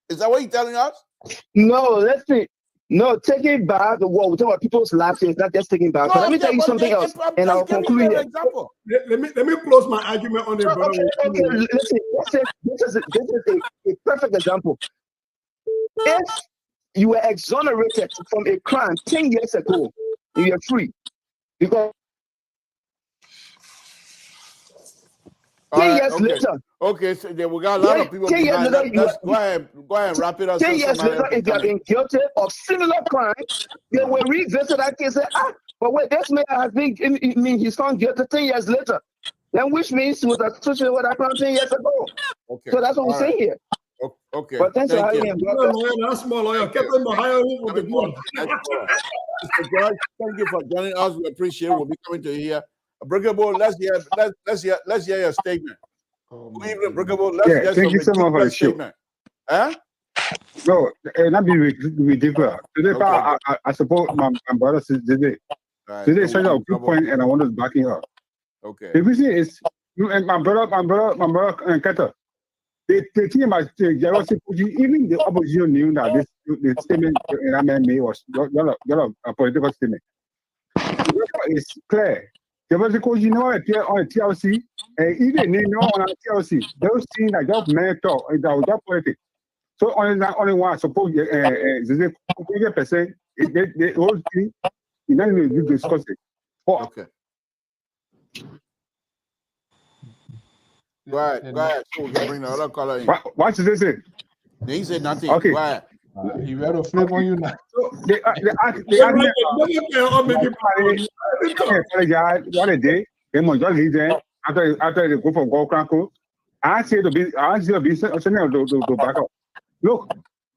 Is that what you're telling us? No, let's see. No, taking back the war. We're talking about people's lives. It's not just taking back. No, let me tell you something else, and I'll conclude here. Let me close my argument on the brother. Okay, listen. This is a perfect example. If you were exonerated from a crime 10 years ago, you're free because 10 years later. Okay, so we got a lot of people. 10 years later, let's go ahead and wrap it up. 10 years later, if you have been guilty of similar crimes, they will revisit that case and say, but wait, this man has been, he's found guilty 10 years later. Then which means he was associated with that crime 10 years ago. Okay. So that's what we're saying here. Okay. But thanks for having me. That's small lawyer. Thank you for joining us. We appreciate it. We'll be coming to hear. Breakable, let's hear your statement. Good evening, Breakable. Let's hear thank you so much for the show. Huh? No, not be ridiculous. Today, I support my brother today. Today is such a good point, and I want to back it up. Okay. The reason is, and my brother, and Kata, the thing about jealousy, even the opposition knew that the statement that man made was not a political statement. It's clear. Because you know, on TLC, even they know on TLC, those things that just men talk, that politics. So only one, suppose the 100%, the whole thing, you don't even discuss it. Okay. Go ahead. So we can bring the other color in. What did they say? They said nothing. Okay. Go ahead. He better flip on you now. So they after they go for gold crackle, I say to be back up. Look,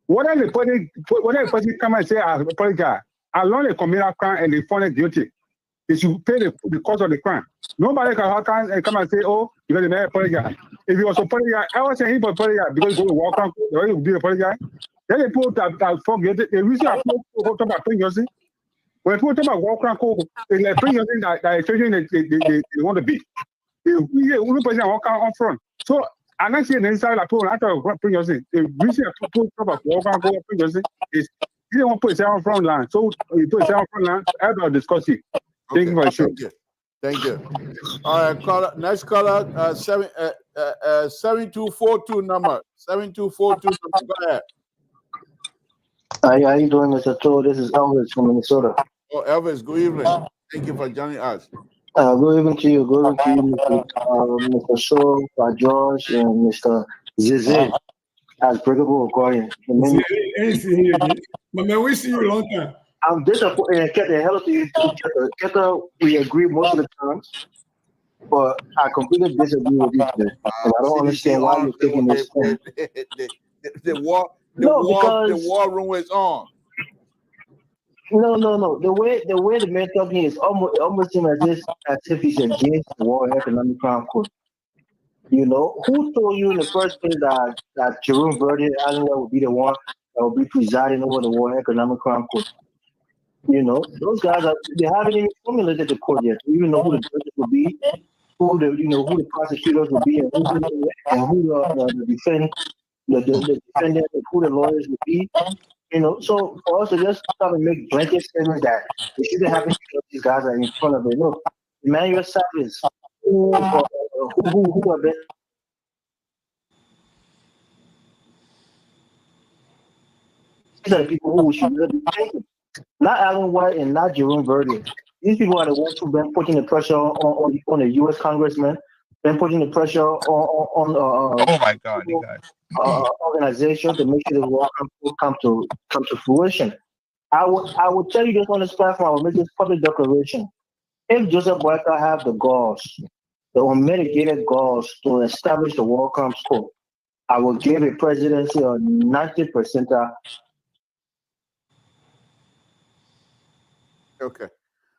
what are the person come and say I apologize? along they commit a crime and they find guilty. They should pay the cost of the crime. Nobody can come and say, oh, because the man apologize. If he was a apologize, I was saying he was apologize because he go to war crime, the way he did apologize. Then they put that for guilty. The reason I talk about pregnancy, when people talk about war crime code, it's like pregnancy that especially they want to be. Only person walk on front. So I'm not saying the inside like people after pregnancy. The reason people talk about war crime code pregnancy is he don't want to put himself on front line. So he put himself on front line. Everybody discuss it. Thank you for sure. Thank you. All right, caller. Next caller, 7242 number. 7242 number. Go ahead. Hi, how you doing, Mr. Toll? This is Elvis from Minnesota. Oh, Elvis, good evening. Thank you for joining us. Good evening to you. Good evening to you, Mr. Shaw, George, and Mr. Zizi. As Brigable Guardian. Ain't seen you again. But man, we see you a long time. I'm disappointed and get the hell to you. Keta, we agree most of the times, but I completely disagree with you today. And I don't understand why you're taking this stand. The war room is on. No. The way the man talking is almost seems as if he's against the World Economic Crime Court. You know, who told you in the first place that Jerome Verde Island would be the one that will be presiding over the World Economic Crime Court? You know, those guys they haven't even formulated the court yet. We even know who the judges will be, who the prosecutors will be, and who the defendant, and who the lawyers will be. You know, so for us to just try to make blanket statements that it shouldn't happen because these guys are in front of it. No, Emmanuel Savage, who are been. These are the people who should really be taken. Not Alan White and not Jerome Verde. These people are the ones who've been putting the pressure on the U.S. congressman, been putting the pressure on oh my God, you guys. Organization to make sure the war come to fruition. I would tell you this on this platform. I will make this public declaration. If Joseph Boyka have the goals, the unmitigated goals to establish the War Crimes Court, I will give a presidency of 90%. Okay.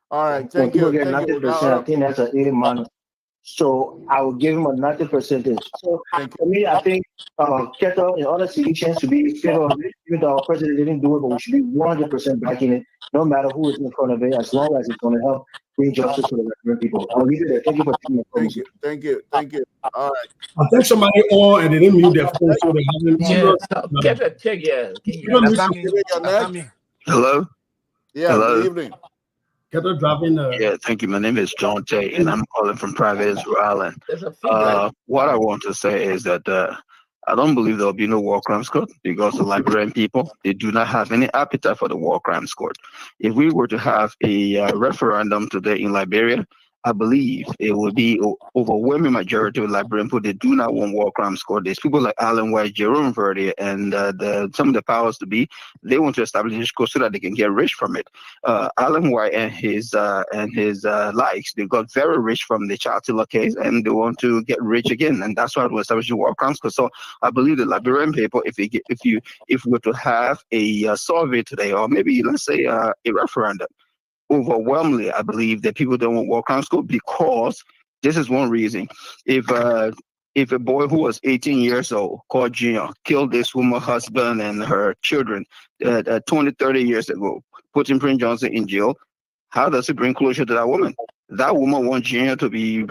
All right. Thank you. Get 90%. I think that's an A-. So I will give him a 90%. So for me, I think Keta, in order to chance to be in favor of it, even though our president didn't do it, but we should be 100% backing it, no matter who is in front of it, as long as it's going to help bring justice for the Liberian people. I'll leave it there. Thank you for taking the call. Thank you. All right. I think somebody on and they didn't mute their phone, so they haven't. Get a check, yeah. Hello? Yeah, hello. Good evening. Yeah, thank you. My name is John Tate, and I'm calling from Private Israel Island. What I want to say is that I don't believe there will be no war crimes court because the Liberian people, they do not have any appetite for the war crimes court. If we were to have a referendum today in Liberia, I believe it will be overwhelming majority of Liberian people. They do not want war crimes court. There's people like Alan White, Jerome Verde, and some of the powers to be. They want to establish this court so that they can get rich from it. Alan White and his likes, they got very rich from the Chatilla case, and they want to get rich again, and that's why we're establishing war crimes court. So I believe the Liberian people, if we were to have a survey today, or maybe let's say a referendum. Overwhelmingly, I believe that people don't want war crimes court because this is one reason. If a boy who was 18 years old called Junior killed this woman's husband and her children 20, 30 years ago, putting Prince Johnson in jail, how does it bring closure to that woman? That woman wants Junior to be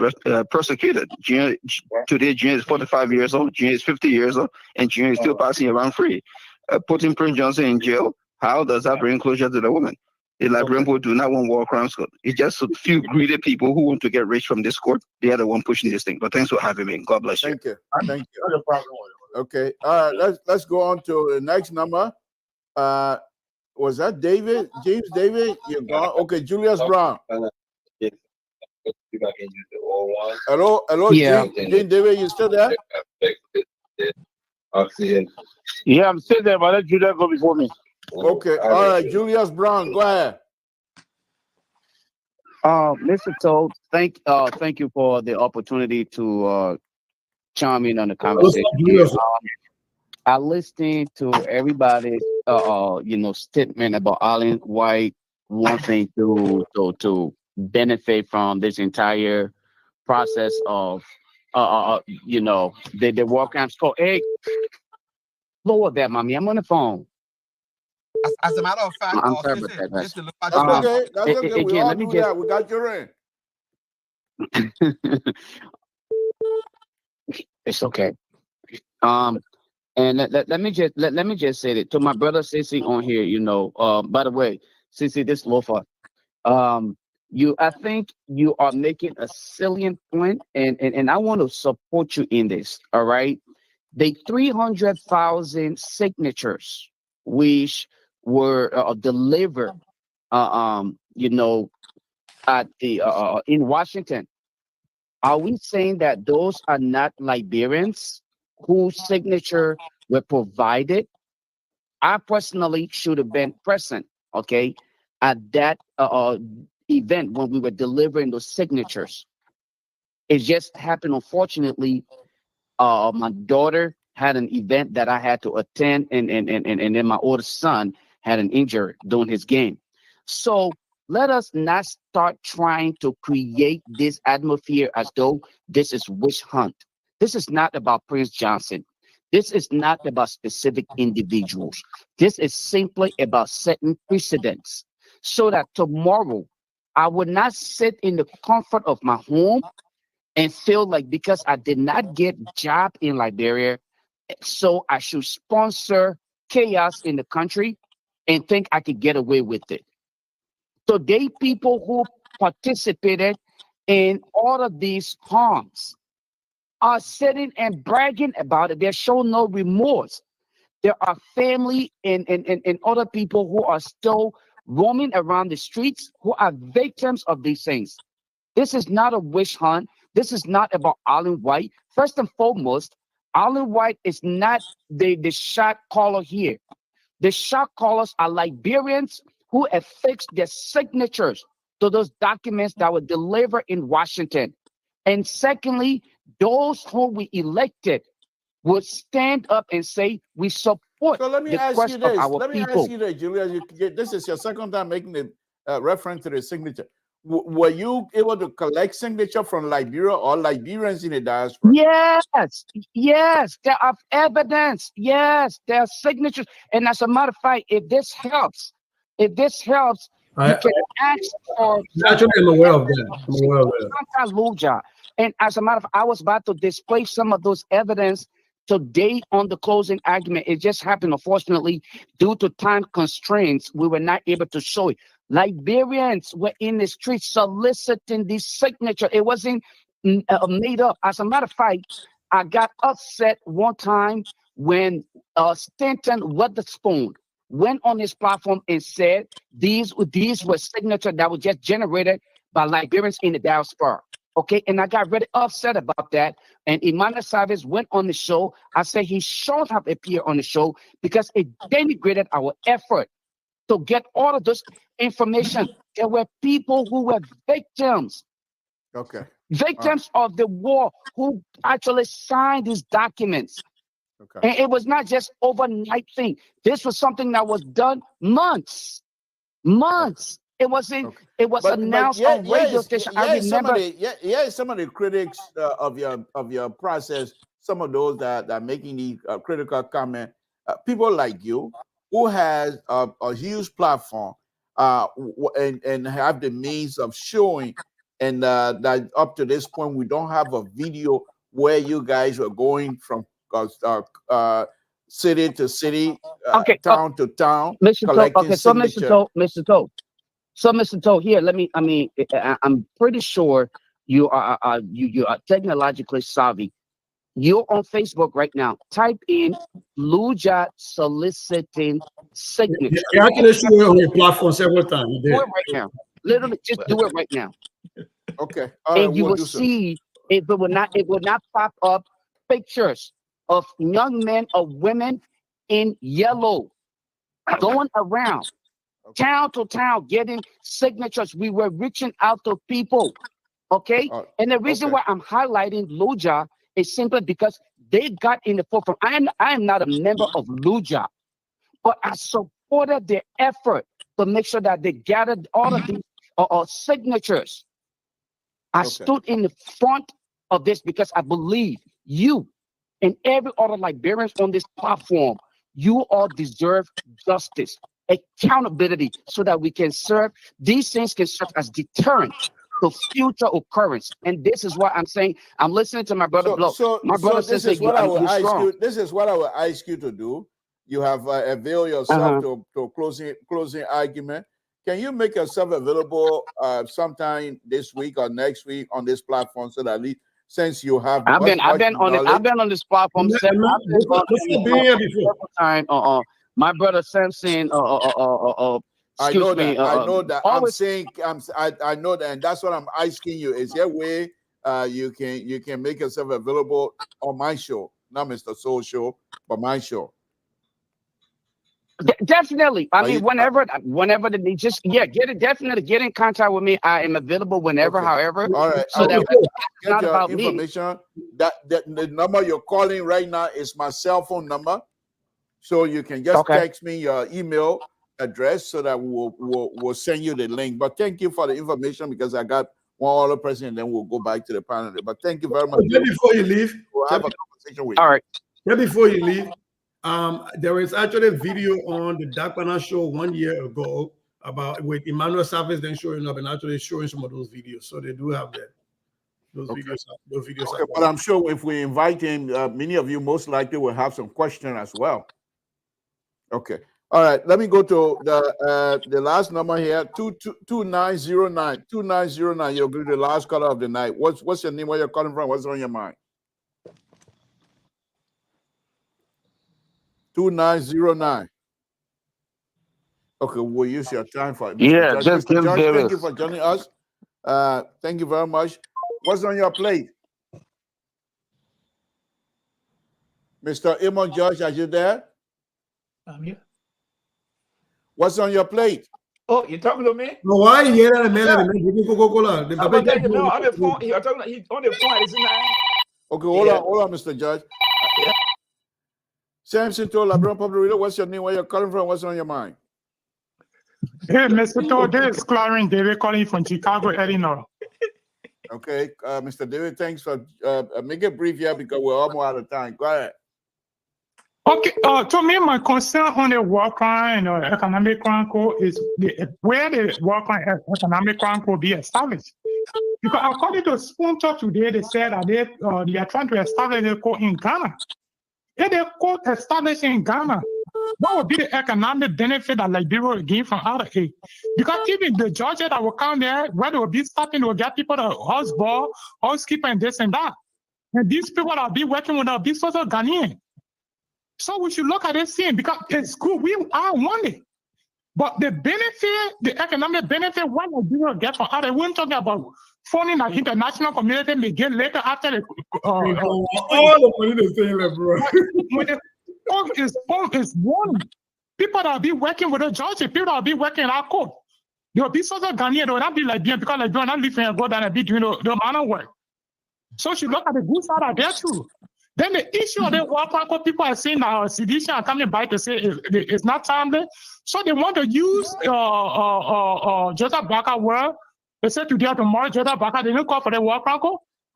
prosecuted. Today, Junior is 45 years old, Junior is 50 years old, and Junior is still passing around free. Putting Prince Johnson in jail, how does that bring closure to the woman? The Liberian people do not want war crimes court. It's just a few greedy people who want to get rich from this court. They are the one pushing this thing. But thanks for having me. God bless you. Thank you. Okay. All right. Let's go on to the next number. Was that David? James David? You're gone. Okay. Julius Brown. Hello. Yeah. James David, you still there? Yeah, I'm still there, but let Julius go before me. Okay, all right, Julius Brown, go ahead. Mr. Toll, thank you for the opportunity to chime in on the conversation. I listened to everybody's statement about Alan White wanting to benefit from this entire process of the war crimes court. Hey, lower that, mommy. I'm on the phone. As a matter of fact, I'm sorry about that. just to look at That's okay. That's okay. We again, all let me do just that. We got your in. it's okay. And let me just say that to my brother Sissy on here, by the way, Sissy, this loafer, I think you are making a salient point, and I want to support you in this. All right. The 300,000 signatures which were delivered at the in Washington. Are we saying that those are not Liberians whose signature were provided? I personally should have been present, okay, at that event when we were delivering those signatures. It just happened, unfortunately. My daughter had an event that I had to attend, and then my older son had an injury during his game. So let us not start trying to create this atmosphere as though this is witch hunt. This is not about Prince Johnson. This is not about specific individuals. This is simply about setting precedents so that tomorrow I would not sit in the comfort of my home and feel like because I did not get a job in Liberia, so I should sponsor chaos in the country and think I could get away with it. So they people who participated in all of these harms are sitting and bragging about it. They show no remorse. There are family and other people who are still roaming around the streets who are victims of these things. This is not a witch hunt. This is not about Allen White. First and foremost, Allen White is not the shot caller here. The shot callers are Liberians who affixed their signatures to those documents that were delivered in Washington. And secondly, those who we elected would stand up and say, we support So let me the ask quest you of this. our Let me people. ask you this, Julia. This is your second time making the reference to the signature. Were you able to collect signature from Liberia or Liberians in the diaspora? Yes, there are evidence. Yes, there are signatures. And as a matter of fact, if this helps, you can ask for. Naturally, I'm aware of that. I'm aware of that. And as a matter of fact, I was about to display some of those evidence today on the closing argument. It just happened, unfortunately, due to time constraints, we were not able to show it. Liberians were in the streets soliciting this signature. It wasn't made up. As a matter of fact, I got upset one time when Stanton Witherspoon went on his platform and said these were signatures that were just generated by Liberians in the diaspora. Okay, and I got really upset about that. And Emmanuel Chavez went on the show. I said he should have appeared on the show because it denigrated our effort to get all of this information. There were people who were victims. Okay. Victims of the war who actually signed these documents. Okay. And it was not just overnight thing. This was something that was done months. Okay. It wasn't. Okay. It was announced on radio station. I remember. Some of the critics of your process, some of those that are making the critical comment, people like you who has a huge platform and have the means of showing, and that up to this point we don't have a video where you guys are going from city to city, town to town, collecting signature. So, Mr. Toe, here, I'm pretty sure you are technologically savvy. You're on Facebook right now. Type in Luja soliciting signature. You actually show it on your platform several times. Do it right now. Literally, just do it right now. Okay. And you will see it will not pop up pictures of young men or women in yellow going around town to town getting signatures. We were reaching out to people. Okay. And the reason why I'm highlighting Luja is simply because they got in the forefront. I am not a member of Luja, but I supported their effort to make sure that they gathered all of these signatures. I stood in the front of this because I believe you and every other Liberians on this platform, you all deserve justice, accountability, so that we can serve, these things can serve as deterrent to future occurrence. And this is what I'm saying. I'm listening to my brother. My brother says this is what I will ask you. This is what I will ask you to do. You have availed yourself to closing argument. Can you make yourself available sometime this week or next week on this platform, so that at least, since you have I've been on this platform several times. My brother Samson I know that. I know that, and that's what I'm asking you. Is there a way you can make yourself available on my show, not Mr. Soul show, but my show? Definitely. I mean, whenever they just get in contact with me. I am available whenever, however. All right. So that get not your about information. That the number you're calling right now is my cell phone number. So you can just text me your email address, so that we'll send you the link. But thank you for the information, because I got one other person, and then we'll go back to the panel. But thank you very much. Before you leave, we'll have a conversation with you. All right. Before you leave, there is actually a video on the Dark Panel show 1 year ago about with Emmanuel Savage then showing up and actually showing some of those videos. So they do have that. Those videos. But I'm sure if we invite him, many of you most likely will have some question as well. Okay. All right. Let me go to the last number here. 2909. 2909. You'll be the last caller of the night. What's your name? Where you're calling from? What's on your mind? 2909. Okay, we'll use your time for it. Mr. Judge, thank you for joining us. Thank you very much. What's on your plate? Mr. Imon Judge, are you there? I'm here. What's on your plate? Oh, you're talking to me? No, why you hear that? I'm on the phone. You're talking. He's on the phone. Okay, hold on, Mr. Judge. Yeah. Samson to Liberian Public Radio. What's your name? Where you're calling from? What's on your mind? Hey, Mr. Todd, this is Clarence David calling from Chicago, Illinois. Okay, Mr. David, thanks for make it brief here, because we're almost out of time. Go ahead. Okay, to me, my concern on the war crime and economic crime code is where the war crime and economic crime code be established. Because according to Spoon Talk today, they said that they are trying to establish the code in Ghana. If the code established in Ghana, what would be the economic benefit that Liberia will gain from out of it? Because even the judges that will come there, where they will be stopping, will get people to house ball, housekeeper, and this and that. And these people that will be working with will be sort of Ghanaian. So we should look at this thing, because it's good. We are wanted. But the benefit, the economic benefit, what Liberia will get from out of it, we're talking about funding that international community may get later after the all the money they say, bro. When the phone is one, people that will be working with the judges, people that will be working in our court, they will be sort of Ghanaian, they will not be Liberian, because Liberian not living and go down and be doing the manner work. So you look at the good side of there too. Then the issue of the war crime, people are saying that sedition are coming by to say it's not timely. So they want to use Joseph Baka word. They said today or tomorrow, Joseph Baka, they didn't call for the war crime.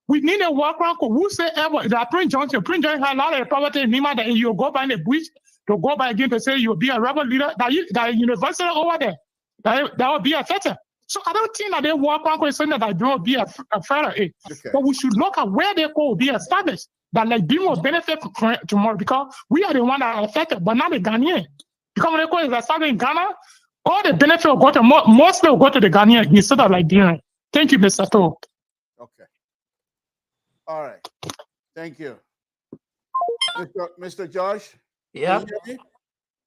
We need a war crime. Who say ever that Prince Johnson had a lot of poverty in Nima, that you go by the bush to go by again to say you'll be a rebel leader, that university over there, that will be affected. So I don't think that they war crime is something that will be a further aid. Okay. But we should look at where they will be established. That Liberia will benefit from tomorrow, because we are the one that are affected, but not the Ghanaian. Because when the code is established in Ghana, all the benefit will go to mostly will go to the Ghanaian instead of Liberian. Thank you, Mr. To. Okay. All right. Thank you. Mr. Josh? Yeah.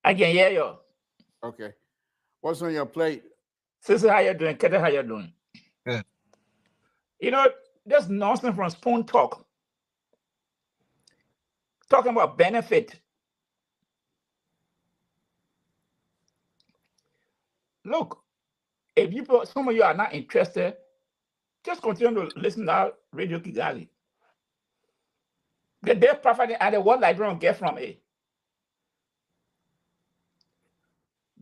I can hear you. Okay. What's on your plate? Sister, how you doing? Kete, how you doing? Good. You know, there's nonsense from Spoon Talk. Talking about benefit. Look, if some of you are not interested, just continue to listen to Radio Kigali. The death profit and the what Liberian get from it.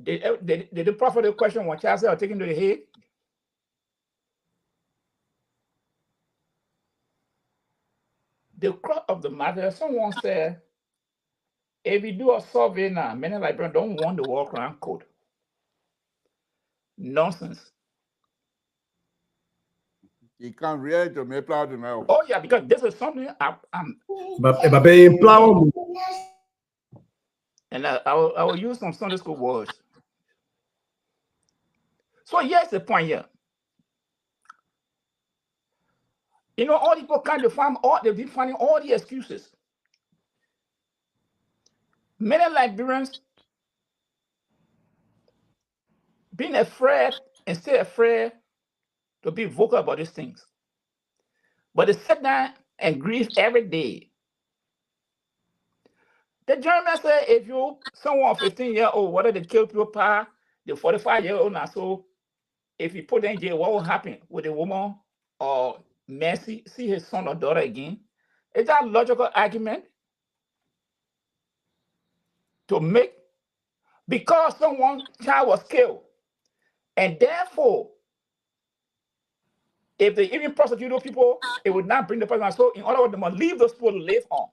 Did the prophet the question when child are taken to the head? The crux of the matter, someone said, if you do a survey now, many Liberians don't want the war crime code. Nonsense. You can't read to me proud to know. Oh yeah, because this is something I'm and I will use some Sunday school words. So here's the point here. You know, all people kind of find they've been finding all the excuses. Many Liberians being afraid and still afraid to be vocal about these things. But they sit down and grieve every day. The German say if you someone 15-year-old, whether they kill people par, the 45-year-old now, so if you put them in jail, what will happen with a woman or Mercy see his son or daughter again? Is that a logical argument to make? Because someone's child was killed, and therefore, if they even prosecute those people, it would not bring the person. So, in other words, they must leave those people to live on.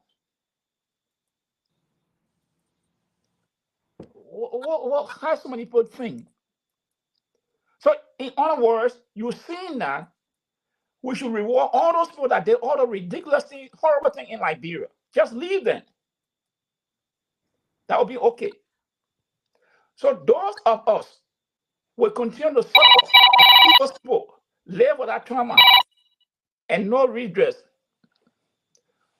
How so many people think? So, in other words, you're seeing that we should reward all those people that did all the ridiculous thing, horrible thing in Liberia. Just leave them. That would be okay. So those of us will continue to suffer. Those people live with that trauma and no redress.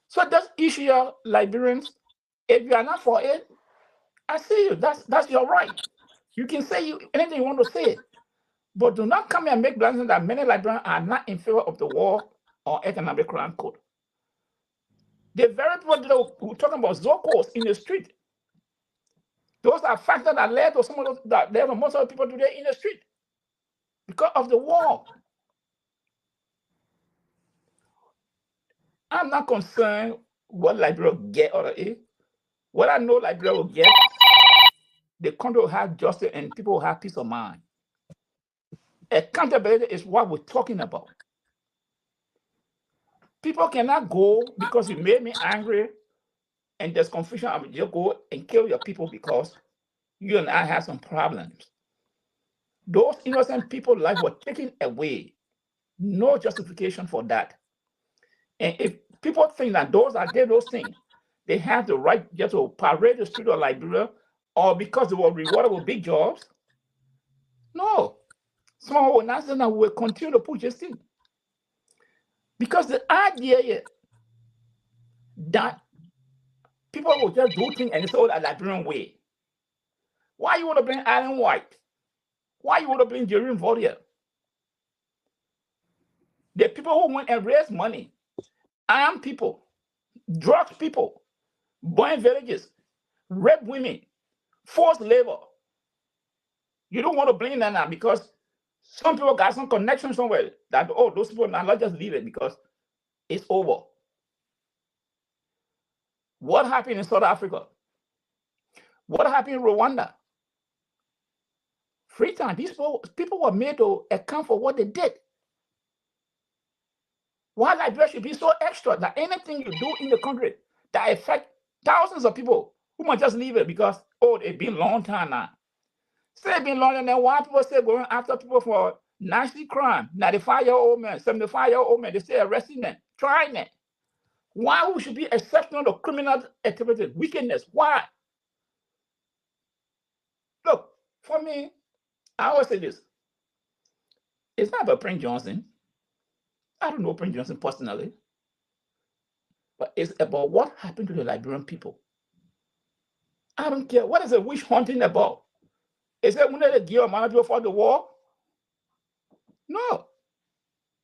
So this issue of Liberians, if you are not for it, I see you. That's your right. You can say anything you want to say. But do not come here and make blessings that many Liberians are not in favor of the war or economic crime code. The very people that we're talking about Zocos in the street, those are factors that led to some of those that led to most of the people today in the street because of the war. I'm not concerned what Liberia will get out of it. What I know Liberia will get, the country will have justice and people will have peace of mind. Accountability is what we're talking about. People cannot go because you made me angry and there's confusion. I mean, you go and kill your people because you and I have some problems. Those innocent people's lives were taken away. No justification for that. And if people think that those that did those things, they have the right just to parade the street of Liberia or because they were rewarded with big jobs, no. Someone will not say that we will continue to push this thing. Because the idea is that people will just do things and it's all a Liberian way. Why you want to bring Alan White? Why you want to bring Jerome Voltaire? The people who went and raised money, armed people, drugs people, burn villages, rape women, forced labor. You don't want to blame them now because some people got some connection somewhere that, oh, those people now, let's just leave it because it's over. What happened in South Africa? What happened in Rwanda? Freetown, these people were made to account for what they did. Why Liberia should be so extra that anything you do in the country that affect thousands of people who might just leave it because, oh, it's been a long time now. Say it's been longer than why people still going after people for nasty crime. 95-year-old man, 75-year-old man, they still arresting them, trying it. Why we should be exceptional to criminal activity, wickedness? Why? Look, for me, I always say this. It's not about Prince Johnson. I don't know Prince Johnson personally. But it's about what happened to the Liberian people. I don't care. What is the witch hunting about? Is it when they give a man for the war? No.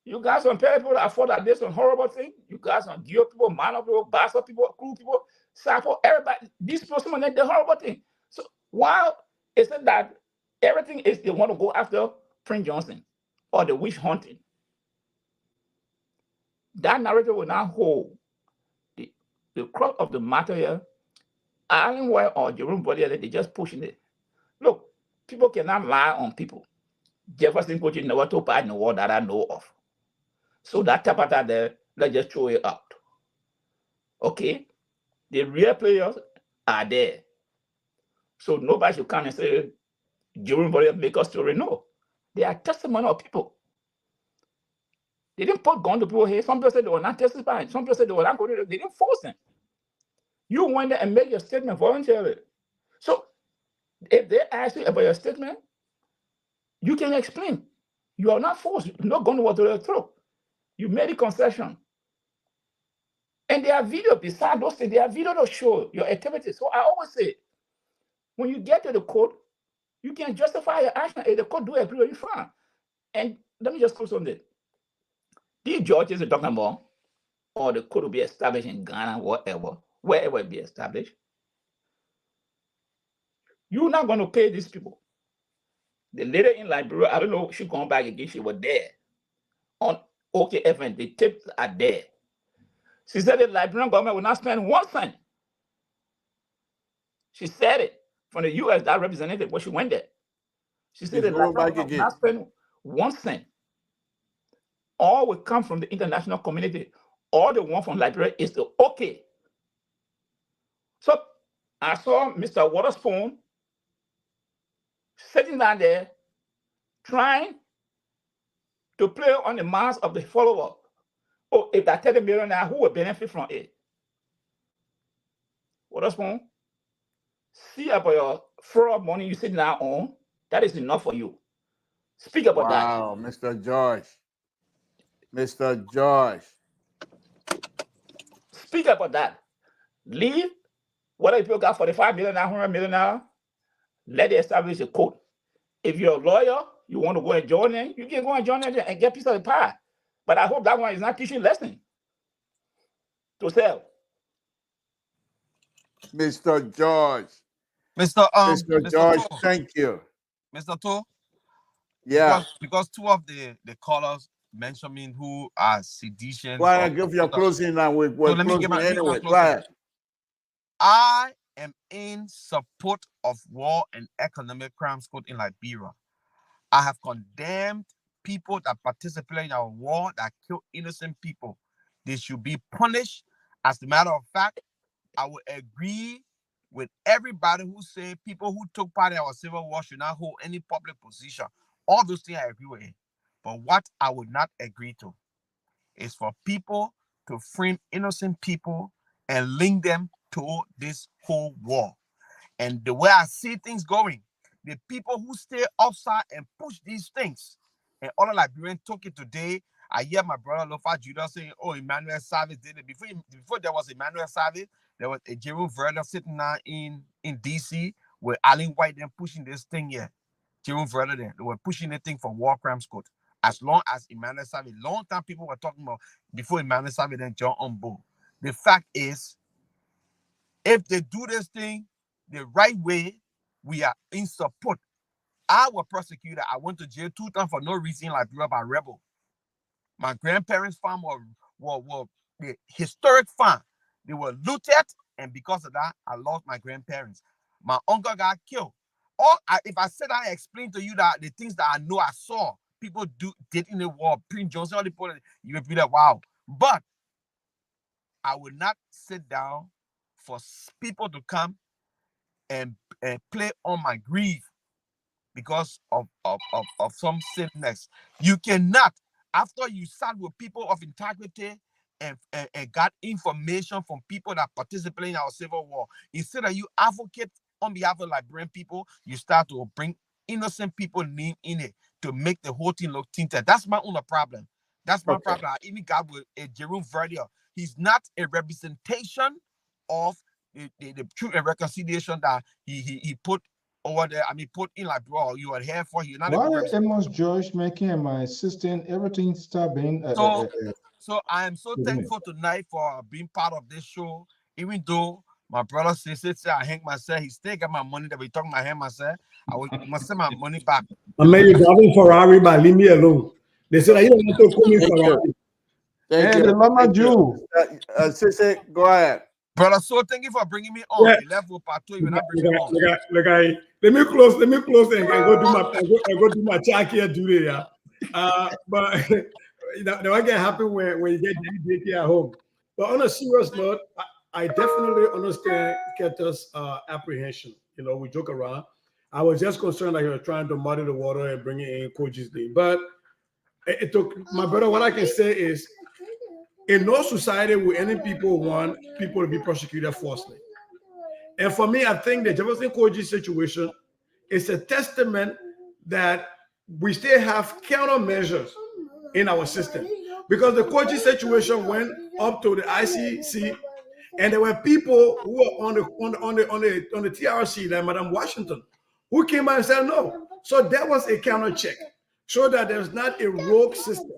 You guys don't pay people that afford that this one horrible thing. You guys don't give people, man of people, bastard people, crew people, sapo, everybody. These people, someone did the horrible thing. So why is it that everything is they want to go after Prince Johnson or the witch hunting? That narrative will not hold. The crux of the matter here, Alan White or Jerome Voltaire, they just pushing it. Look, People cannot lie on people. Jefferson Coach never took part in the war that I know of. So that tapata there, let's just throw it out. Okay? The real players are there. So nobody should come and say, Jerome Warrior make a story. No. They are testimony of people. They didn't put gun to people's head. Some people said they were not testifying. Some people said they were not going to. They didn't force them. You went there and made your statement voluntarily. So if they ask you about your statement, you can explain. You are not forced. You're not going to water their throat. You made a concession. And there are videos beside those things. There are videos to show your activities. So I always say, when you get to the court, you can justify your action. If the court do agree with you, fine. And let me just close on this. These judges are talking about, or the court will be established in Ghana, whatever, wherever it be established. You're not going to pay these people. The lady in Liberia, I don't know if she's going back again, she was there. On OKFN, the tapes are there. She said the Liberian government will not spend 1 cent. She said it from the U.S. that representative when she went there. She said the Liberian government will not spend 1 cent. All will come from the international community. All they want from Liberia is the okay. So I saw Mr. Waterspoon sitting down there trying to play on the minds of the follower. Oh, if that 30 million now, who will benefit from it? Waterspoon, see about your fraud money you sit now on. That is enough for you. Speak about that. Wow, Mr. George. Mr. George. Speak about that. Leave. Whether people got 45 million, 100 million now, let it establish a code. If you're a lawyer, you want to go and join in, you can go and join in and get piece of the pie. But I hope that one is not teaching lesson to sell. Mr. George. Mr. George, Toh. thank you. Mr. Toh? Yeah. Because two of the callers mentioned me who are sedition. Why not give your closing now? We're let me give my anyway. closing. Go ahead. I am in support of war and economic crimes code in Liberia. I have condemned people that participate in our war that kill innocent people. They should be punished. As a matter of fact, I would agree with everybody who say people who took part in our civil war should not hold any public position. All those things I agree with. But what I would not agree to is for people to frame innocent people and link them to this whole war. And the way I see things going, the people who stay outside and push these things, and other Liberians took it today. I hear my brother Lofa Judah saying, oh, Emmanuel Savage did it. Before there was Emmanuel Savage, there was a Jerome Verder sitting now in DC with Alan White then pushing this thing here. Jerome Verder there. They were pushing the thing for war crimes code. As long as Emmanuel Savage, long time people were talking about before Emmanuel Savage then John on board. The fact is, if they do this thing the right way, we are in support. I was prosecuted. I went to jail 2 times for no reason, like by rebel. My grandparents' farm were the historic farm. They were looted, and because of that, I lost my grandparents. My uncle got killed. If I said I explained to you that the things that I know I saw people did in the war, Prince Johnson, all the people, you would be like, wow. But I would not sit down for people to come and play on my grief because of some sickness. You cannot, after you sat with people of integrity and got information from people that participate in our civil war, instead of you advocate on behalf of Liberian people, you start to bring innocent people name in it to make the whole thing look tinted. That's my own problem. That's my problem. I even got with Jerome Verdier. He's not a representation of the truth and reconciliation that he put over there. I mean, put in like, bro, you are here for you. Why Amos George making and my assistant everything start being so I am so thankful tonight for being part of this show. Even though my brother says I hang myself, he still got my money that we talking about hang myself. I must send my money back. I mean, you're driving Ferrari, but leave me alone. They said I don't want to call me Ferrari. Thank you. Mama Jew. Sissy, go ahead. Brother, so thank you for bringing me on. Yeah. You left with part 2, you will not bring me on. Let me close and go do my check here duty. Yeah. But that I get happy when you get DDT at home. But on a serious note, I definitely understand Keta's apprehension. You know, we joke around. I was just concerned that he was trying to muddy the water and bring in coaches thing. But it took my brother. What I can say is, in no society will any people want people to be prosecuted falsely. And for me, I think the Jefferson Koji situation is a testament that we still have countermeasures in our system, because the Koji situation went up to the ICC, and there were people who were on the TRC, like Madam Washington, who came out and said no. So that was a counter check, so that there's not a rogue system.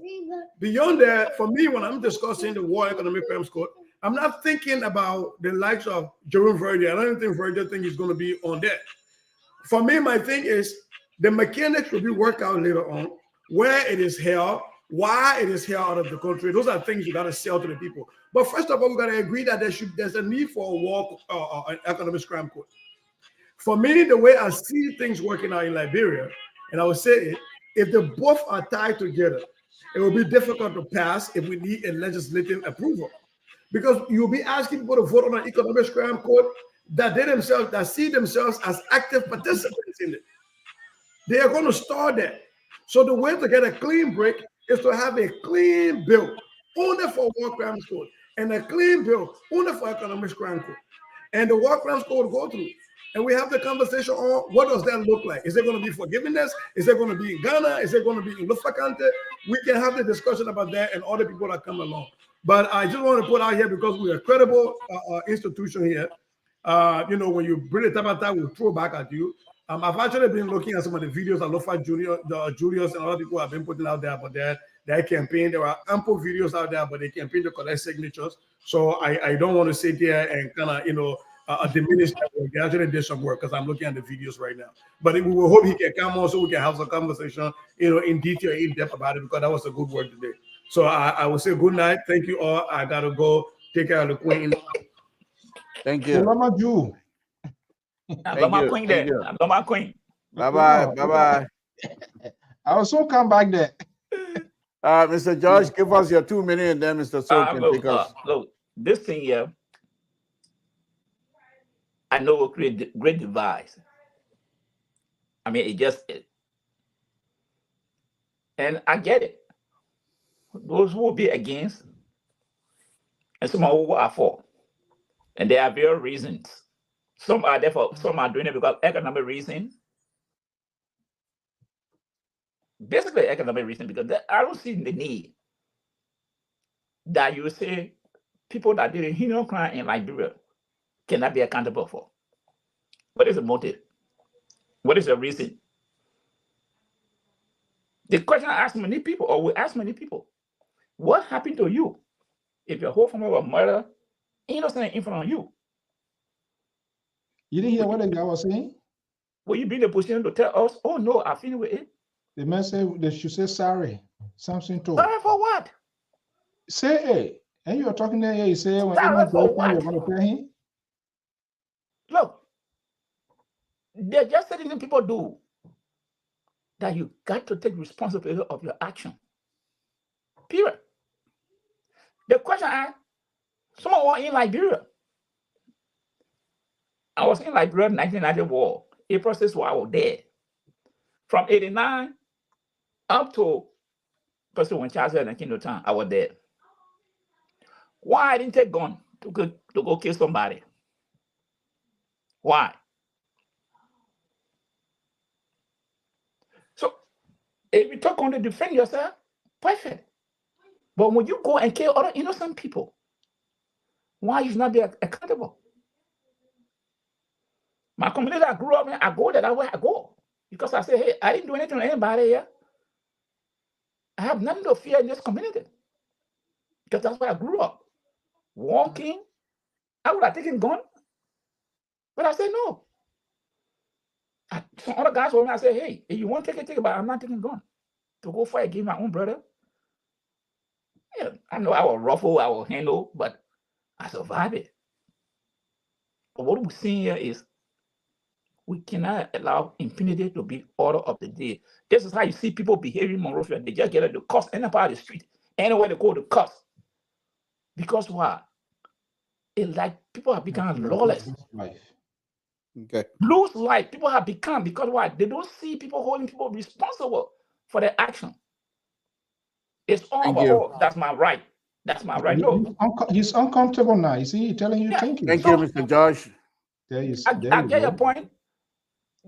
Beyond that, for me, when I'm discussing the War Economic Crimes Court, I'm not thinking about the likes of Jerome Verdi. I don't think Verdi think he's going to be on that. For me, my thing is the mechanics will be worked out later on, where it is held, why it is held out of the country. Those are things you got to sell to the people. But first of all, we got to agree that there's a need for a War Economic Crime Court. For me, the way I see things working out in Liberia, and I would say if the both are tied together, it will be difficult to pass if we need a legislative approval, because you'll be asking people to vote on an economic crime court that see themselves as active participants in it. They are going to start that. So the way to get a clean break is to have a clean bill only for war crimes court and a clean bill only for economic crime court, and the war crimes court will go through. And we have the conversation on what does that look like? Is it going to be forgiveness? Is it going to be in Ghana? Is it going to be in Lufakante? We can have the discussion about that and other people that come along. But I just want to put out here, because we're a credible institution here. You know, when you bring the tabata, we'll throw back at you. I've actually been looking at some of the videos that Lofa Julius and other people have been putting out there about their campaign. There are ample videos out there, but they campaign to collect signatures. So I don't want to sit there and kind of, you know, diminish that work. They actually did some work, because I'm looking at the videos right now. But we will hope he can come on so we can have some conversation, you know, in detail, in depth about it, because that was a good work today. So I will say good night. Thank you all. I gotta go take care of the queen. Thank you. I'm my queen there. I'm my queen. Bye-bye. Bye-bye. I will soon come back there. Mr. George, give us your 2 minutes, and then Mr. So can take us. Look, this thing here, I know will create great device. I mean, it just is. And I get it. Those who will be against, and some who are for. And there are various reasons. Some are there for, some are doing it because economic reasons. Basically, economic reason, because I don't see the need that you say people that did a heinous crime in Liberia cannot be accountable for. What is the motive? What is the reason? The question I ask many people, or we ask many people, what happened to you if your whole family was murdered, innocent in front of you? You didn't hear what the guy was saying? Will you be in the position to tell us, oh no, I finished with it? The man said they should say sorry. Samson told. Sorry for what? Say hey. And you are talking there, you say when sorry for what? You're going to tell him? Look, they're just letting people do that. You got to take responsibility of your action. Period. The question I someone was in Liberia. I was in Liberia in 1990 war. April 6th war, I was there. From 89 up to when Charles and Kingdom Town, I was there. Why I didn't take gun to go kill somebody? Why? So if you talk on to defend yourself, perfect. But when you go and kill other innocent people, why you should not be accountable? My community I grew up in, I go that way I go. Because I say, hey, I didn't do anything to anybody here. I have nothing to fear in this community. Because that's where I grew up. Walking, I would have taken gun. But I said no. Some other guys told me, I said, hey, if you want to take it, but I'm not taking gun. To go fight against my own brother. Yeah, I know I will ruffle, I will handle, but I survived it. what we're seeing here is we cannot allow impunity to be order of the day. This is how you see people behaving in Monrovia. They just get at the cuss anybody the street, anywhere they go to cuss. Because why? It's like people have become lawless. Okay. Lose life. People have become, because why? They don't see people holding people responsible for their action. It's all about, oh, that's my right. That's my right. No. He's uncomfortable now. You see, he's telling you, thank you. Thank you, Mr. Josh. I get your point.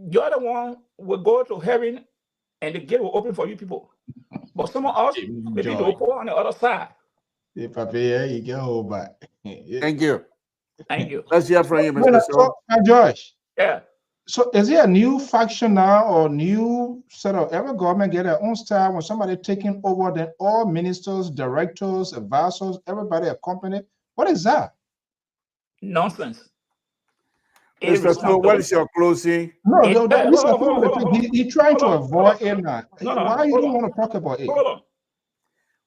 You're the one will go to heaven and the gate will open for you people. But some of us, maybe they'll go on the other side. Thank you. Thank you. Let's hear from you, Mr. So, Josh. Yeah. So is it a new faction now or new sort of every government get their own style when somebody taking over, then all ministers, directors, advisors, everybody accompanied? What is that? Nonsense. Mr. So what is your closing? No, he's trying to avoid it now. Why you don't want to talk about it? Hold on.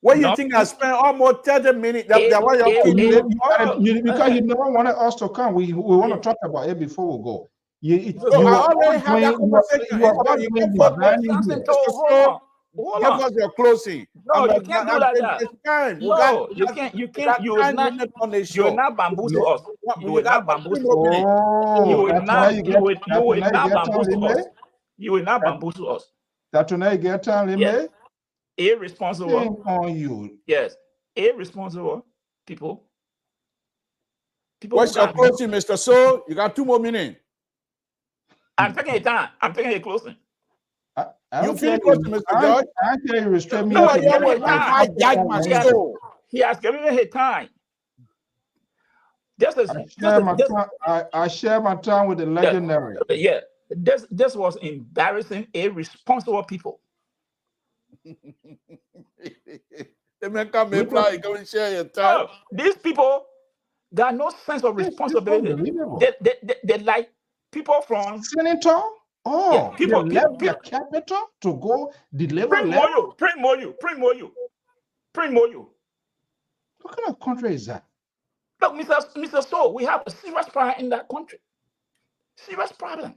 What do you think? I spent almost 30 minutes. Because you never wanted us to come. We want to talk about it before we go. I already had that conversation. Give us your closing. No, you can't do like that. No, you can't. You can't. You will not bamboozle us. You will not bamboozle us. You will not bamboozle us. You will not bamboozle us. That tonight get time limit. Irresponsible on you. Yes, irresponsible people. What's your closing, Mr. So? You got 2 more minutes. I'm taking a time. I'm taking a closing. You feel closing, Mr. George? I tell you, restrain me. He has given me his time. I share my time with the legendary. Yeah, this was embarrassing. Irresponsible people. They may come and play, go and share your time. These people got no sense of responsibility. They like people from senator. People left their capital to go deliver. Print more you. What kind of country is that? Look, Mr. So, we have a serious problem in that country. Serious problem.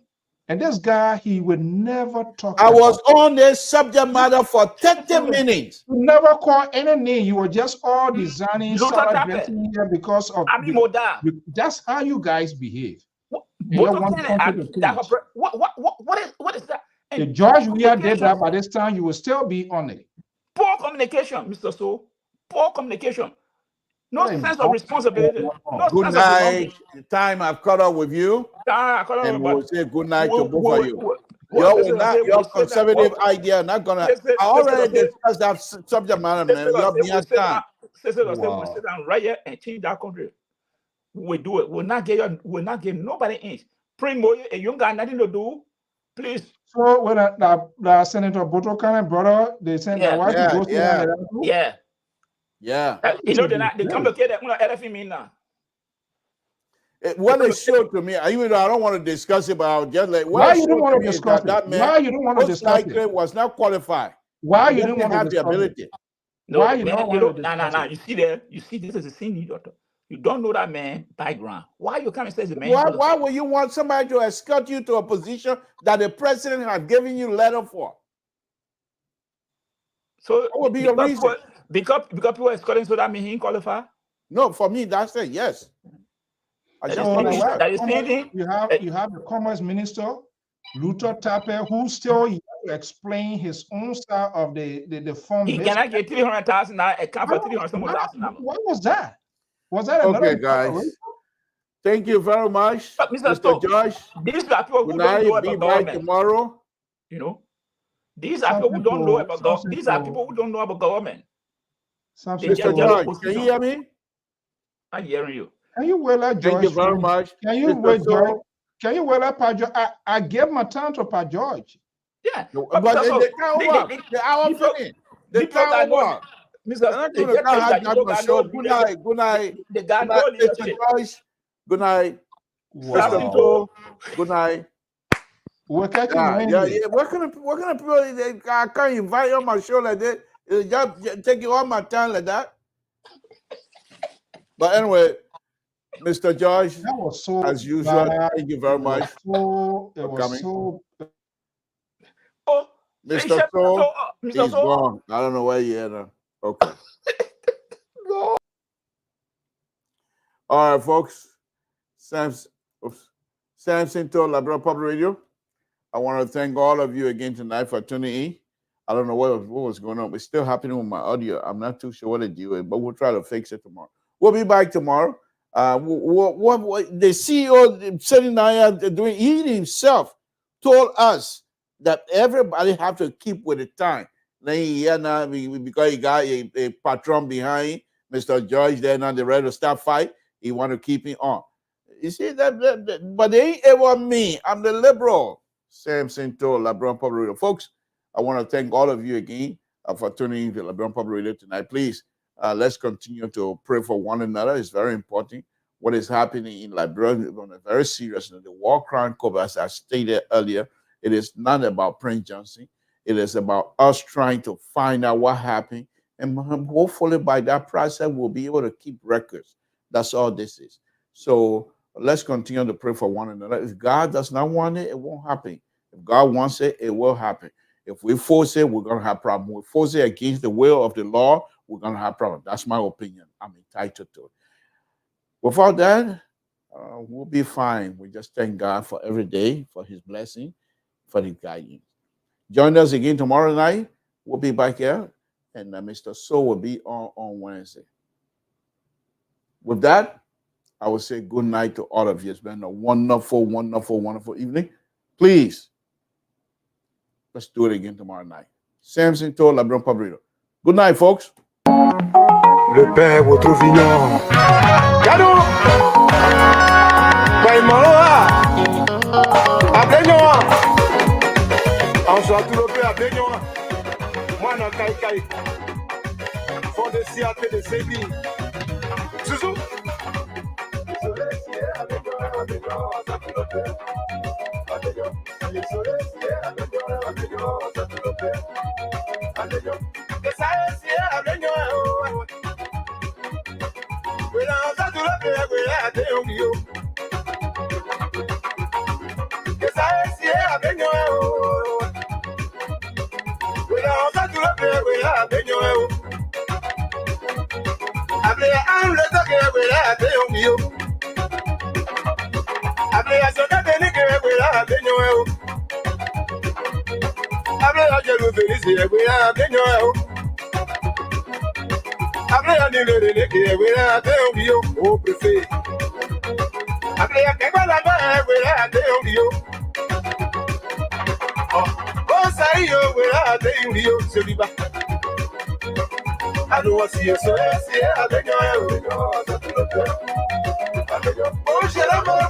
And this guy, he would never talk. I was on this subject matter for 30 minutes. You never call any name. You were just all designing here because of. That's how you guys behave. What is that? If George Weah did that by this time, you will still be on it. Poor communication, Mr. So. Poor communication. No sense of responsibility. Good night. The time I've caught up with you. And we'll say good night to both of you. Your conservative idea not gonna. I already discussed that subject matter, man. We sit down right here and change that country. We do it. We'll not give nobody inch. Print more, and you got nothing to do. Please. So when the Senator Botokan brother, they sent the wife to go to you know they come look at that now. What it showed to me, I don't want to discuss it, but I was just like, why you don't want to discuss that man? Why you don't want to discuss it? Was not qualified. Why you don't want to have the ability? No, why you don't want to discuss it? You see there, you see this is a senior doctor. You don't know that man background. Why you come and say the man? Why would you want somebody to escort you to a position that the president has given you letter for? So what would be your reason? Because people are escorting, so that means he qualify? No, for me, that's it. Yes. You have the Commerce Minister, Luther Tappe, who still explain his own side of the form. He cannot get 300,000 now. Account for 300,000. What was that? Was that okay, guys? Thank you very much, Mr. Josh. These are people who don't know about government. Tomorrow. You know, these are people who don't know about government. These are people who don't know about government. Mr. George, can you hear me? I'm hearing you. Can you wear that, George? Thank you very much. Can you wear George? Can you wear that, Pa George? I gave my time to Pa George. Yeah, but the hour finished. The time over. Mr. Good night. Good night. Good night. Wow. Good night. We're catching What kind of people? I can't invite you on my show like that. Just taking all my time like that. But anyway, Mr. George, That was so as usual, bad. thank you very much. It was coming. so. Oh, Mr. So, he's gone. I don't know where he is now. Okay. No. All right, folks. Samson to Liberian Public Radio. I want to thank all of you again tonight for tuning in. I don't know what was going on. It's still happening with my audio. I'm not too sure what to do with, but we'll try to fix it tomorrow. We'll be back tomorrow. What the CEO sitting down here doing, he himself told us that everybody have to keep with the time. Then now because he got a patron behind Mr. George, they're not ready to start fight. He want to keep it on. You see that, but they ain't ever me. I'm the liberal. Samson to Liberian Public Radio. Folks, I want to thank all of you again for tuning in to Liberian Public Radio tonight. Please, let's continue to pray for one another. It's very important. What is happening in Liberia on a very serious note. The war crime cover, as I stated earlier, it is not about Prince Johnson. It is about us trying to find out what happened. And hopefully by that process, we'll be able to keep records. That's all this is. So let's continue to pray for one another. If God does not want it, it won't happen. If God wants it, it will happen. If we force it, we're going to have problems. We force it against the will of the law, we're going to have problems. That's my opinion. I'm entitled to it. Without that, we'll be fine. We just thank God for every day, for his blessing, for his guidance. Join us again tomorrow night. We'll be back here, and Mr. So will be on Wednesday. With that, I will say good night to all of you. It's been a wonderful, wonderful, wonderful evening. Please, let's do it again tomorrow night. Samson to Liberian Public Radio. Good night, folks. Le père, votre vignon. Cadeau! Baïmaloa! Ablenyoa! On soit tout le peu Ablenyoa. Moi, non, Kai. Faut de siate de Sébi. Zouzou! Oh, préfet. Après, il y a la main, oh, ça y est, celui-là. Alors, si c'est avec oh, j'ai la main,